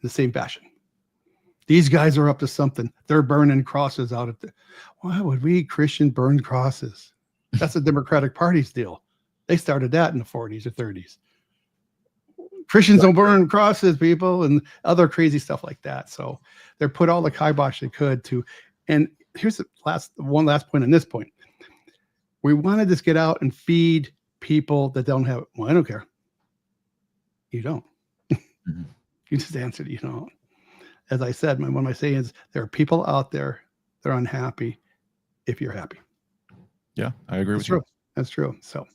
The same fashion. These guys are up to something. They're burning crosses out at the. Why would we Christian burn crosses? That's the Democratic Party's deal. They started that in the 40s or 30s. Christians don't burn crosses, people, and other crazy stuff like that. So they put all the kibosh they could to. And here's the one last point on this point. We want to just get out and feed people that don't have it. Well, I don't care. You don't. Mm-hmm. You just answered, you don't. As I said, one of my sayings, there are people out there that are unhappy if you're happy. Yeah, I agree with you. That's true. So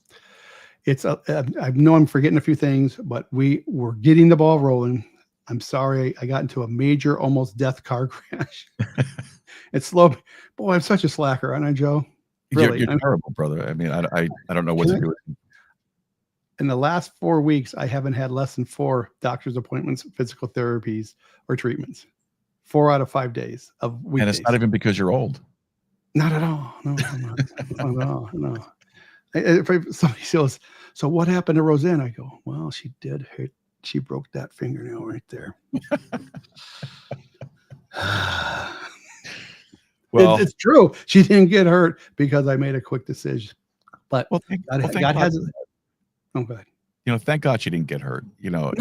it's I know I'm forgetting a few things, but we were getting the ball rolling. I'm sorry I got into a major, almost death car crash. It's slow. Boy, I'm such a slacker, aren't I, Joe? Really, you're terrible, brother. I mean, I don't know what to do with you. In the last 4 weeks, I haven't had less than 4 doctor's appointments, physical therapies, or treatments. 4 out of 5 days of weekdays. And it's not even because you're old. Not at all. No, not at all. No. If somebody says, so what happened to Roseanne? I go, well, she did hurt. She broke that fingernail right there. Well, it's true. She didn't get hurt because I made a quick decision. But God has it. Oh, good. Thank God she didn't get hurt. No.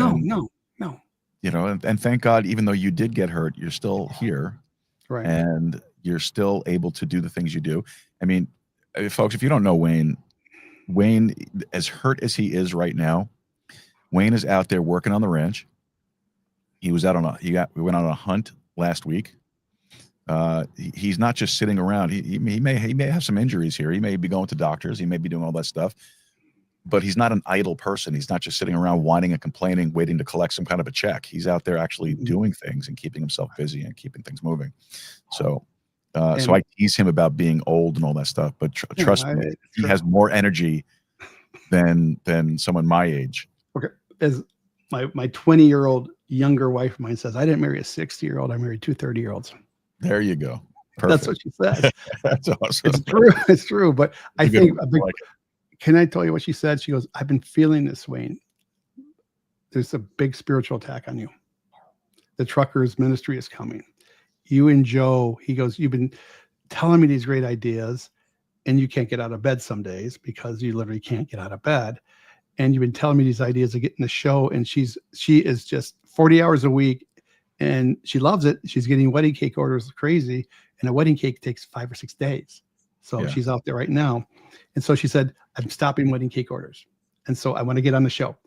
And thank God, even though you did get hurt, you're still here, right? And you're still able to do the things you do. I mean, folks, if you don't know Wayne, as hurt as he is right now, Wayne is out there working on the ranch. He was out we went on a hunt last week. He's not just sitting around. He may have some injuries here. He may be going to doctors. He may be doing all that stuff. But he's not an idle person. He's not just sitting around whining and complaining, waiting to collect some kind of a check. He's out there actually doing things and keeping himself busy and keeping things moving. So I tease him about being old and all that stuff. But trust me, he has more energy than someone my age. Okay, as my 20-year-old younger wife of mine says, I didn't marry a 60-year-old. I married 2 30-year-olds. There you go. Perfect. That's what she says. That's awesome. It's true. It's true. But I think can I tell you what she said? She goes, I've been feeling this, Wayne. there's a big spiritual attack on you. The truckers ministry is coming. You and Joe, he goes, you've been telling me these great ideas and you can't get out of bed some days because you literally can't get out of bed. And you've been telling me these ideas of getting the show. And she is just 40 hours a week and she loves it. She's getting wedding cake orders crazy. And a wedding cake takes 5 or 6 days. So she's out there right now. And so she said, I'm stopping wedding cake orders. And so I want to get on the show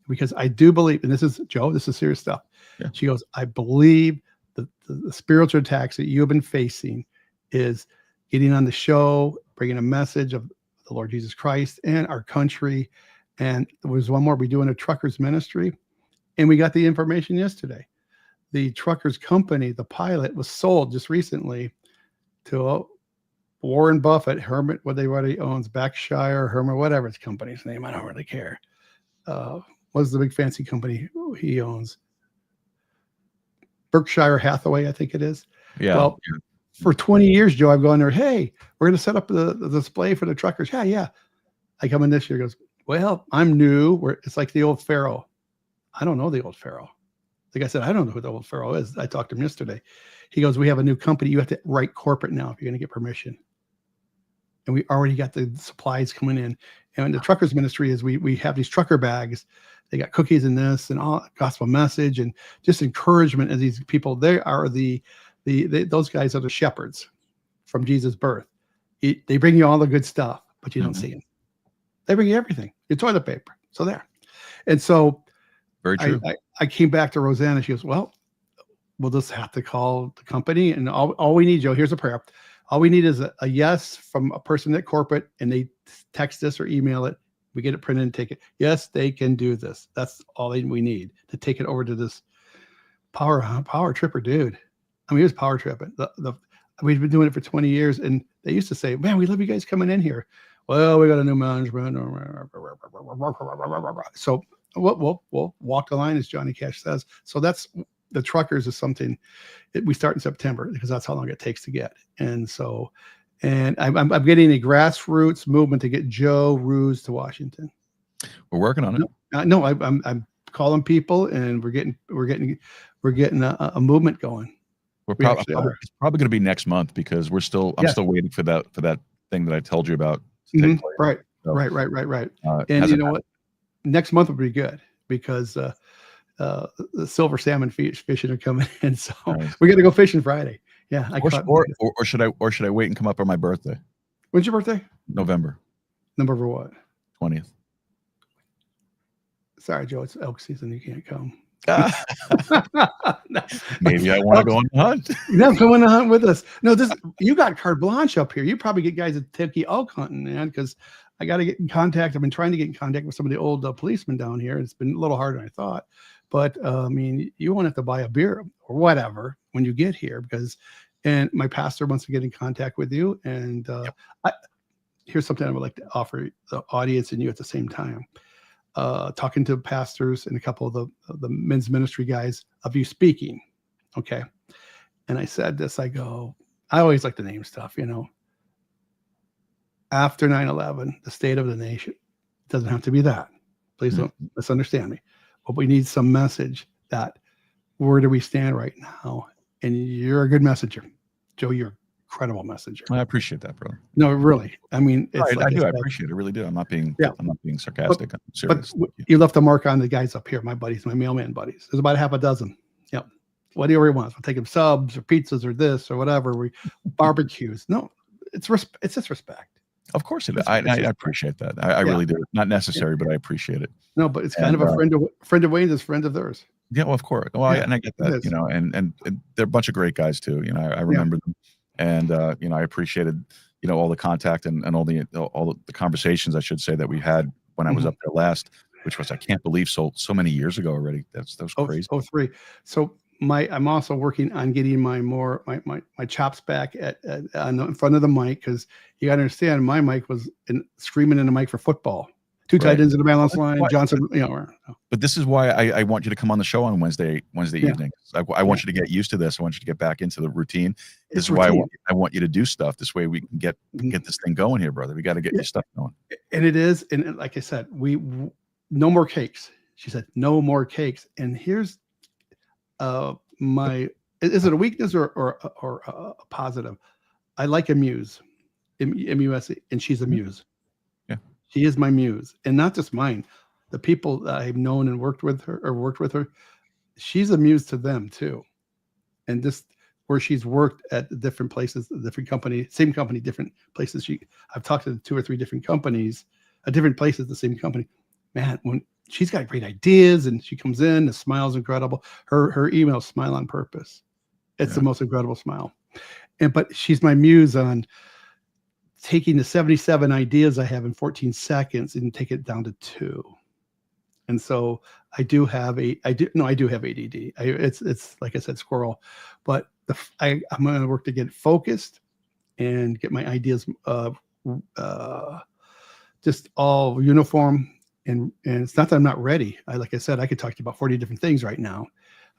because I do believe, and this is Joe, this is serious stuff. Yeah. She goes, I believe the spiritual attacks that you have been facing is getting on the show, bringing a message of the Lord Jesus Christ and our country. And there was one more, we're doing a truckers ministry. And we got the information yesterday. The truckers company, the pilot was sold just recently to Warren Buffett, Hermit, what he owns, Berkshire, Hermit, whatever his company's name. I don't really care. What's the big fancy company he owns? Berkshire Hathaway, I think it is. Yeah. Well, for 20 years, Joe, I've gone there. Hey, we're going to set up the display for the truckers. Yeah. I come in this year. Goes, well, I'm new. It's like the old Pharaoh. I don't know the old Pharaoh. Like I said, I don't know who the old Pharaoh is. I talked to him yesterday. He goes, we have a new company. You have to write corporate now if you're going to get permission. And we already got the supplies coming in. And the truckers ministry is we have these trucker bags. They got cookies in this and all gospel message and just encouragement of these people. They are those guys are the shepherds from Jesus' birth. They bring you all the good stuff, but you don't see them. They bring you everything, your toilet paper. So there. And so very true. I came back to Rosanna. She goes, well, we'll just have to call the company. And all we need, Joe, here's a prayer. All we need is a yes from a person at corporate, and they text us or email it. We get it printed and take it. Yes, they can do this. That's all we need to take it over to this power tripper dude. I mean, he was power tripping. We've been doing it for 20 years, and they used to say, man, we love you guys coming in here. Well, we got a new management. So we'll walk the line, as Johnny Cash says. So that's the truckers is something that we start in September because that's how long it takes to get. And so, and I'm getting a grassroots movement to get Joe Ruse to Washington. We're working on it. No, I'm calling people, and we're getting a movement going. It's probably going to be next month because I'm still waiting for that thing that I told you about to take place. Right. So, right. And you know what? Next month will be good because the silver salmon fishing are coming in. So we're going to go fishing Friday. Yeah. Or should I wait and come up on my birthday? When's your birthday? November. November what? 20th. Sorry, Joe. It's elk season. You can't come. Maybe I want to go on the hunt. No, come on the hunt with us. No, you got carte blanche up here. You probably get guys that take you elk hunting, man, because I got to get in contact. I've been trying to get in contact with some of the old policemen down here. It's been a little harder than I thought. But, I mean, you won't have to buy a beer or whatever when you get here and my pastor wants to get in contact with you. And here's something I would like to offer the audience and you at the same time. Talking to pastors and a couple of the men's ministry guys of you speaking. Okay. And I said this, I always like to name stuff, after 9/11, the state of the nation doesn't have to be that. Please don't misunderstand me, but we need some message that where do we stand right now? And you're a good messenger, Joe. You're an incredible messenger. I appreciate that, brother. No, really. I mean, I appreciate it. I really do. I'm not being sarcastic. I'm serious. But you left a mark on the guys up here, my buddies, my mailman buddies. There's about half a dozen. Yep. Whatever he wants. We'll take him subs or pizzas or this or whatever. We barbecues. No, it's just respect. Of course it is. I appreciate that. I really do. Not necessary, but I appreciate it. No, but it's kind of a friend of Wayne's is friend of theirs. Yeah, well, of course. Well, and I get that, and they're a bunch of great guys too. I remember them. And, I appreciated, all the contact and all the conversations, I should say, that we had when I was up there last, which was, I can't believe so many years ago already. That was crazy. 03. So I'm also working on getting my chops back in front of the mic, because you got to understand my mic was screaming in the mic for football. Two tight ends in the balance line. Johnson, But this is why I want you to come on the show on Wednesday evening. I want you to get used to this. I want you to get back into the routine. This is why I want you to do stuff. This way we can get this thing going here, brother. We got to get your stuff going. And it is, and like I said, no more cakes. She said, no more cakes. And here's is it a weakness or a positive? I like a muse, M-U-S-E, and she's a muse. Yeah. She is my muse, and not just mine. The people that I've known and worked with her, she's a muse to them too. And just where she's worked at different places, different company, same company, different places. I've talked to 2 or 3 different companies, different places, the same company. Man, when she's got great ideas and she comes in, the smile's incredible. Her email, Smile on Purpose. It's the most incredible smile. But she's my muse on taking the 77 ideas I have in 14 seconds and take it down to 2. And so I do have ADD. It's like I said, squirrel, but I'm going to work to get focused and get my ideas just all uniform. And it's not that I'm not ready. Like I said, I could talk to you about 40 different things right now,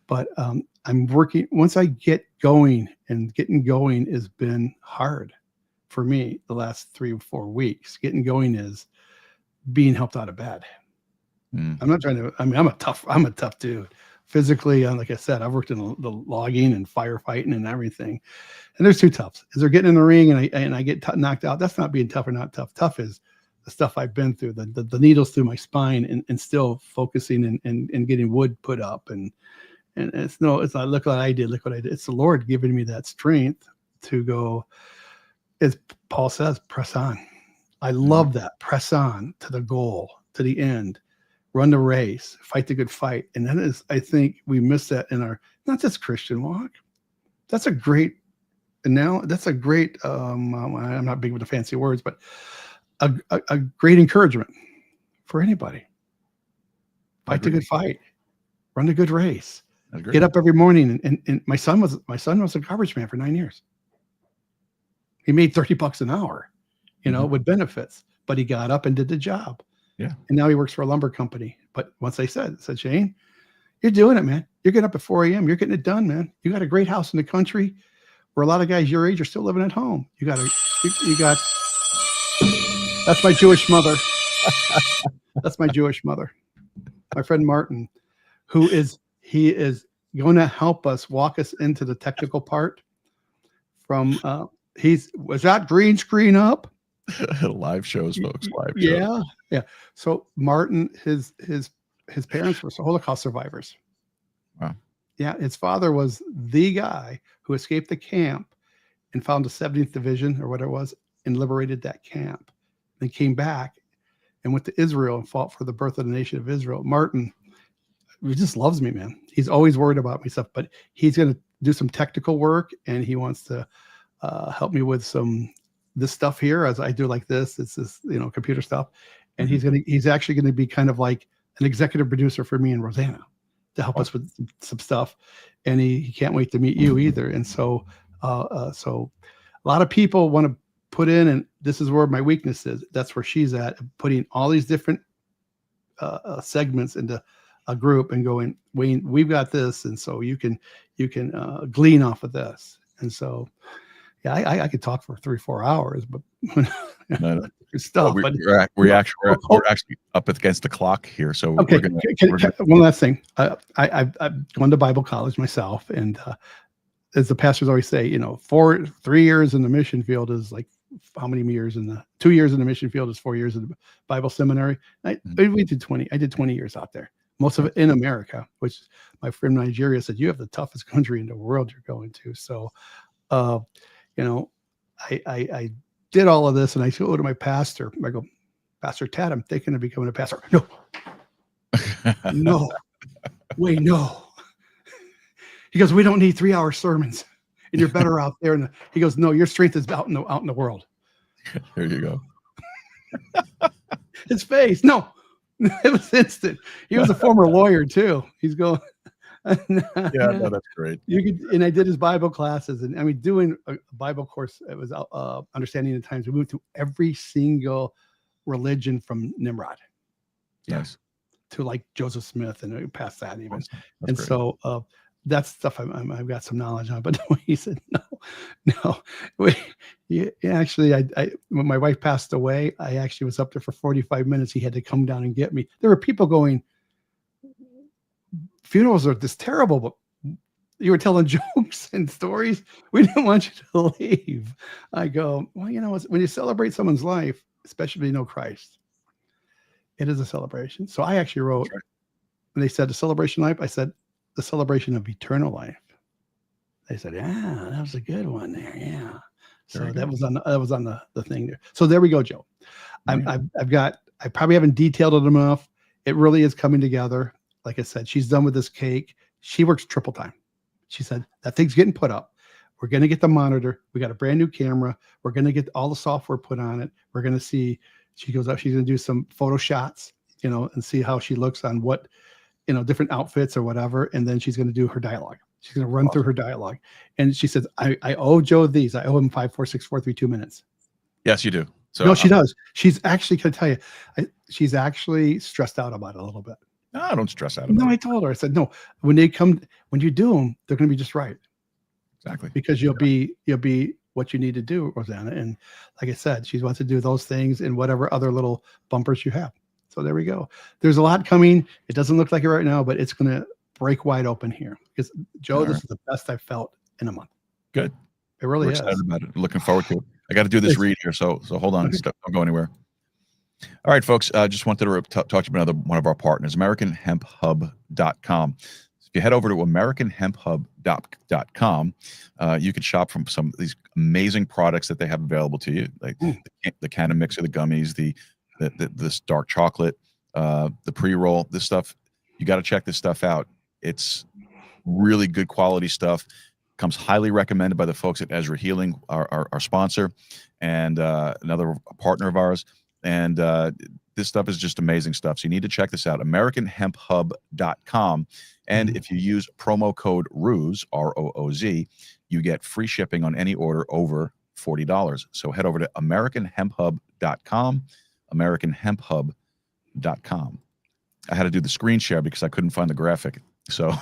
but I'm working. Once I get going, and getting going has been hard for me the last 3 or 4 weeks. Getting going is being helped out of bed. I'm not trying to, I'm a tough dude. Physically, like I said, I've worked in the logging and firefighting and everything. And there's 2 toughs. Is they're getting in the ring and I get knocked out. That's not being tough or not tough. Tough is the stuff I've been through, the needles through my spine and still focusing and getting wood put up. And it's not, look what I did. It's the Lord giving me that strength to go, as Paul says, press on. I love that. Press on to the goal, to the end. Run the race, fight the good fight. And that is, I think we miss that in our, not just Christian walk. That's a great, I'm not big with the fancy words, but a great encouragement for anybody. Fight the good fight, run the good race, get up every morning. And my son was a garbage man for 9 years. He made $30 an hour, with benefits, but he got up and did the job. Yeah. And now he works for a lumber company. But once I said, Shane, you're doing it, man. You're getting up at 4 a.m. You're getting it done, man. You got a great house in the country where a lot of guys your age are still living at home. That's my Jewish mother. That's my Jewish mother. My friend Martin, he is going to help us walk us into the technical part from, was that green screen up? Live shows, folks. Live shows. Yeah. So Martin, his parents were Holocaust survivors. Wow. Yeah, his father was the guy who escaped the camp and found the 70th Division or whatever it was and liberated that camp. Then came back and went to Israel and fought for the birth of the nation of Israel. Martin, he just loves me, man. He's always worried about me stuff, but he's going to do some technical work and he wants to help me with this stuff here as I do like this. It's this, computer stuff. And he's actually going to be kind of like an executive producer for me and Rosanna to help us with some stuff. And he can't wait to meet you either. And so a lot of people want to put in, and this is where my weakness is. That's where she's at, putting all these different segments into a group and going, Wayne, we've got this. And so you can glean off of this. And so, yeah, I could talk for 3-4 hours, but stuff. We're actually up against the clock here, so okay. One last thing. I've gone to Bible college myself, and as the pastors always say, 3 years in the mission field is like how many years 2 years in the mission field is 4 years in the Bible seminary. We did 20. I did 20 years out there, most of it in America, which my friend in Nigeria said, you have the toughest country in the world you're going to. So, I did all of this and I go to my pastor. I go, Pastor Tad, I'm thinking of becoming a pastor. No, wait, no. He goes, we don't need 3-hour sermons and you're better out there. He goes, no, your strength is out in the world. There you go. His face. No, it was instant. He was a former lawyer too. He's going, yeah, no, that's great. And I did his Bible classes, and I mean, doing a Bible course. It was understanding the times. We moved through every single religion from Nimrod, yes, to like Joseph Smith, and past that even. That's and great. So that's stuff I've got some knowledge on. But he said no. Actually, when my wife passed away, I actually was up there for 45 minutes. He had to come down and get me. There were people going, funerals are this terrible, but you were telling jokes and stories. We didn't want you to leave. I go, well, you know, when you celebrate someone's life, especially if you know Christ, it is a celebration. So I actually wrote, when they said the celebration of life, I said the celebration of eternal life. They said, yeah, that was a good one there. Yeah. So that was on the thing there. So there we go, Joe. I probably haven't detailed it enough. It really is coming together. Like I said, she's done with this cake. She works triple time. She said, that thing's getting put up. We're going to get the monitor. We got a brand new camera. We're going to get all the software put on it. We're going to see, she goes up, she's going to do some photo shots, you know, and see how she looks on what, you know, different outfits or whatever. And then she's going to do her dialogue. She's going to run through her dialogue. And she says, I owe Joe these. I owe him 5, 4, 6, 4, 3, 2 minutes. Yes, you do. So no, she does. She's actually, can I tell you, she's actually stressed out about it a little bit. No, I don't stress out about it. No, I told her, I said, no, when you do them, they're going to be just right. Exactly. Because you'll be what you need to do, Rosanna. And like I said, she wants to do those things and whatever other little bumpers you have. So there we go. There's a lot coming. It doesn't look like it right now, but it's going to break wide open here. Because Joe, this is the best I've felt in a month. Good. It really is. Excited about it. Looking forward to it. I got to do this read here, so hold on. Don't go anywhere. All right, folks. Just wanted to talk to you about one of our partners, AmericanHempHub.com. If you head over to AmericanHempHub.com, you can shop from some of these amazing products that they have available to you, like the Cannon Mixer, the gummies, this dark chocolate, the pre-roll. This stuff, you got to check this stuff out. It's really good quality stuff. Comes highly recommended by the folks at Ezra Healing, our sponsor, and another partner of ours. And this stuff is just amazing stuff. So you need to check this out, AmericanHempHub.com. And if you use promo code ROOZ, ROOZ, you get free shipping on any order over $40. So head over to AmericanHempHub.com, AmericanHempHub.com. I had to do the screen share because I couldn't find the graphic. So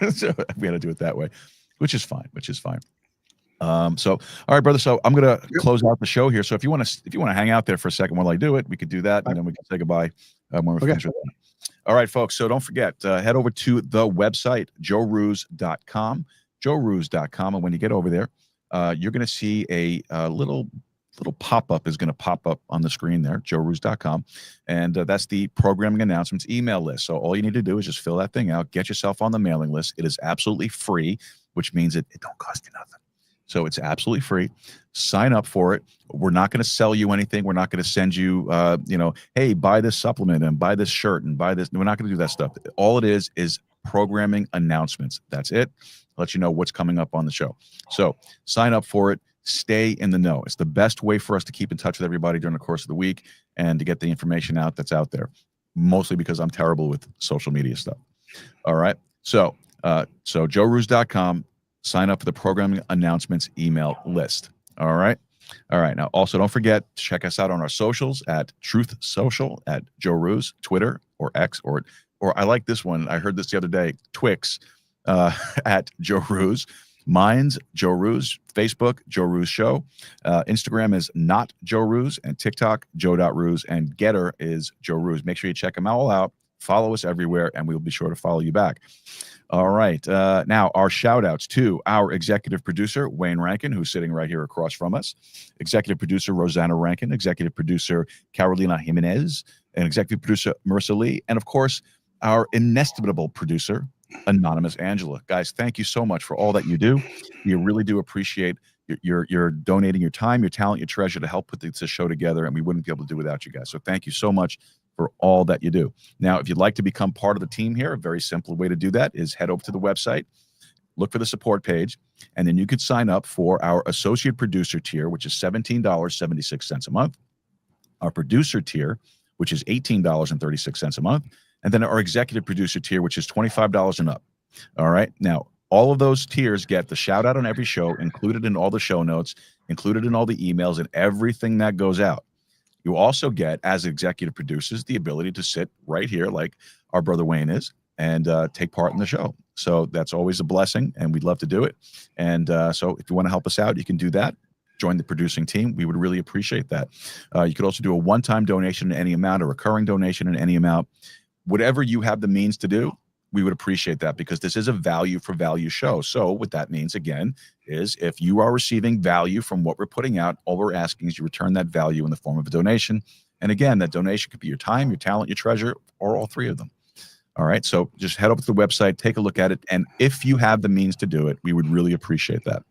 we had to do it that way, which is fine. So all right, brother. So I'm gonna close out the show here. So if you want to hang out there for a second while I do it, we could do that, and then we can say goodbye when we're finished with that. All right, folks. So don't forget, head over to the website joeroos.com, joeroos.com, and when you get over there, you're gonna see a little pop-up is going to pop up on the screen there, joeroos.com, and that's the programming announcements email list. So all you need to do is just fill that thing out, get yourself on the mailing list. It is absolutely free, which means it don't cost you nothing. So it's absolutely free. Sign up for it. We're not going to sell you anything. We're not going to send you, hey, buy this supplement and buy this shirt and buy this. We're not going to do that stuff. All it is programming announcements. That's it. Let you know what's coming up on the show. So sign up for it. Stay in the know. It's the best way for us to keep in touch with everybody during the course of the week and to get the information out that's out there, mostly because I'm terrible with social media stuff. All right. So joeroos.com, sign up for the programming announcements email list. All right. Now, also don't forget to check us out on our socials at Truth Social, at Joe Roos, Twitter or X, or I like this one. I heard this the other day, Twix, at Joe Roos. Mine's Joe Roos, Facebook, Joe Roos Show. Instagram is not Joe Roos, and TikTok, Joe.Roos, and Getter is Joe Roos. Make sure you check them all out. Follow us everywhere, and we'll be sure to follow you back. All right. Now, our shout-outs to our executive producer, Wayne Rankin, who's sitting right here across from us, executive producer, Rosanna Rankin, executive producer, Carolina Jimenez, and executive producer, Marissa Lee, and, of course, our inestimable producer, Anonymous Angela. Guys, thank you so much for all that you do. We really do appreciate your donating your time, your talent, your treasure to help put this show together, and we wouldn't be able to do without you guys. So thank you so much for all that you do. Now, if you'd like to become part of the team here, a very simple way to do that is head over to the website, look for the support page, and then you could sign up for our associate producer tier, which is $17.76 a month, our producer tier, which is $18.36 a month, and then our executive producer tier, which is $25 and up. All right. Now, all of those tiers get the shout out on every show, included in all the show notes, included in all the emails and everything that goes out. You also get, as executive producers, the ability to sit right here like our brother Wayne is and take part in the show. So that's always a blessing, and we'd love to do it. And so if you want to help us out, you can do that. Join the producing team. We would really appreciate that. You could also do a one-time donation in any amount, a recurring donation in any amount. Whatever you have the means to do, we would appreciate that, because this is a value for value show. So what that means, again, is if you are receiving value from what we're putting out, all we're asking is you return that value in the form of a donation. And again, that donation could be your time, your talent, your treasure, or all three of them. All right. So just head over to the website, take a look at it. And if you have the means to do it, we would really appreciate that.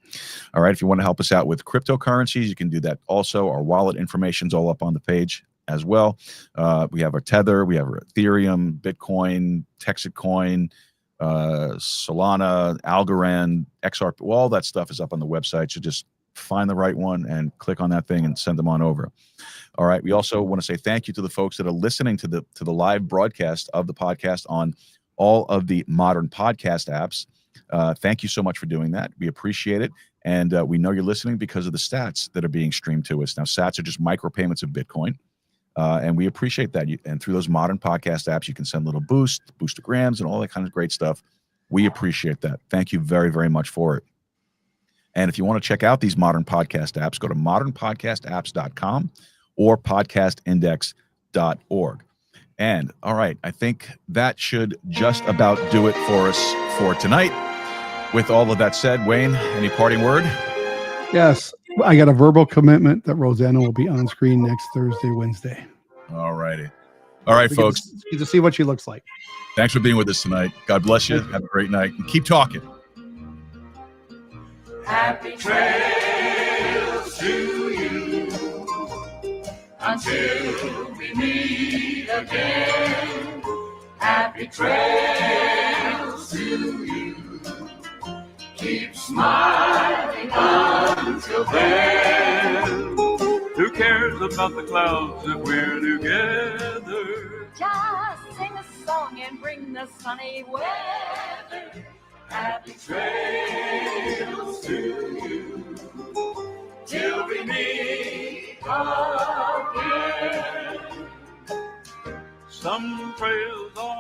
All right. If you want to help us out with cryptocurrencies, you can do that also. Our wallet information is all up on the page as well. We have our Tether, we have our Ethereum, Bitcoin, Texacoin, Solana, Algorand, XRP. All that stuff is up on the website. So just find the right one and click on that thing and send them on over. All right. We also want to say thank you to the folks that are listening to the live broadcast of the podcast on all of the modern podcast apps. Thank you so much for doing that. We appreciate it. And we know you're listening because of the sats that are being streamed to us. Now, sats are just micropayments of Bitcoin. And we appreciate that. And through those modern podcast apps, you can send little boostograms, and all that kind of great stuff. We appreciate that. Thank you very, very much for it. And if you want to check out these modern podcast apps, go to modernpodcastapps.com or podcastindex.org. And all right, I think that should just about do it for us for tonight. With all of that said, Wayne, any parting word? Yes, I got a verbal commitment that Rosanna will be on screen next Thursday, Wednesday. All righty. All right, folks. Get to see what she looks like. Thanks for being with us tonight. God bless you. Have a great night. And keep talking. Happy trails to you until we meet again. Happy trails to you. Keep smiling until then. Who cares about the clouds if we're together? Just sing a song and bring the sunny weather. Happy trails to you till we meet again. Some trails are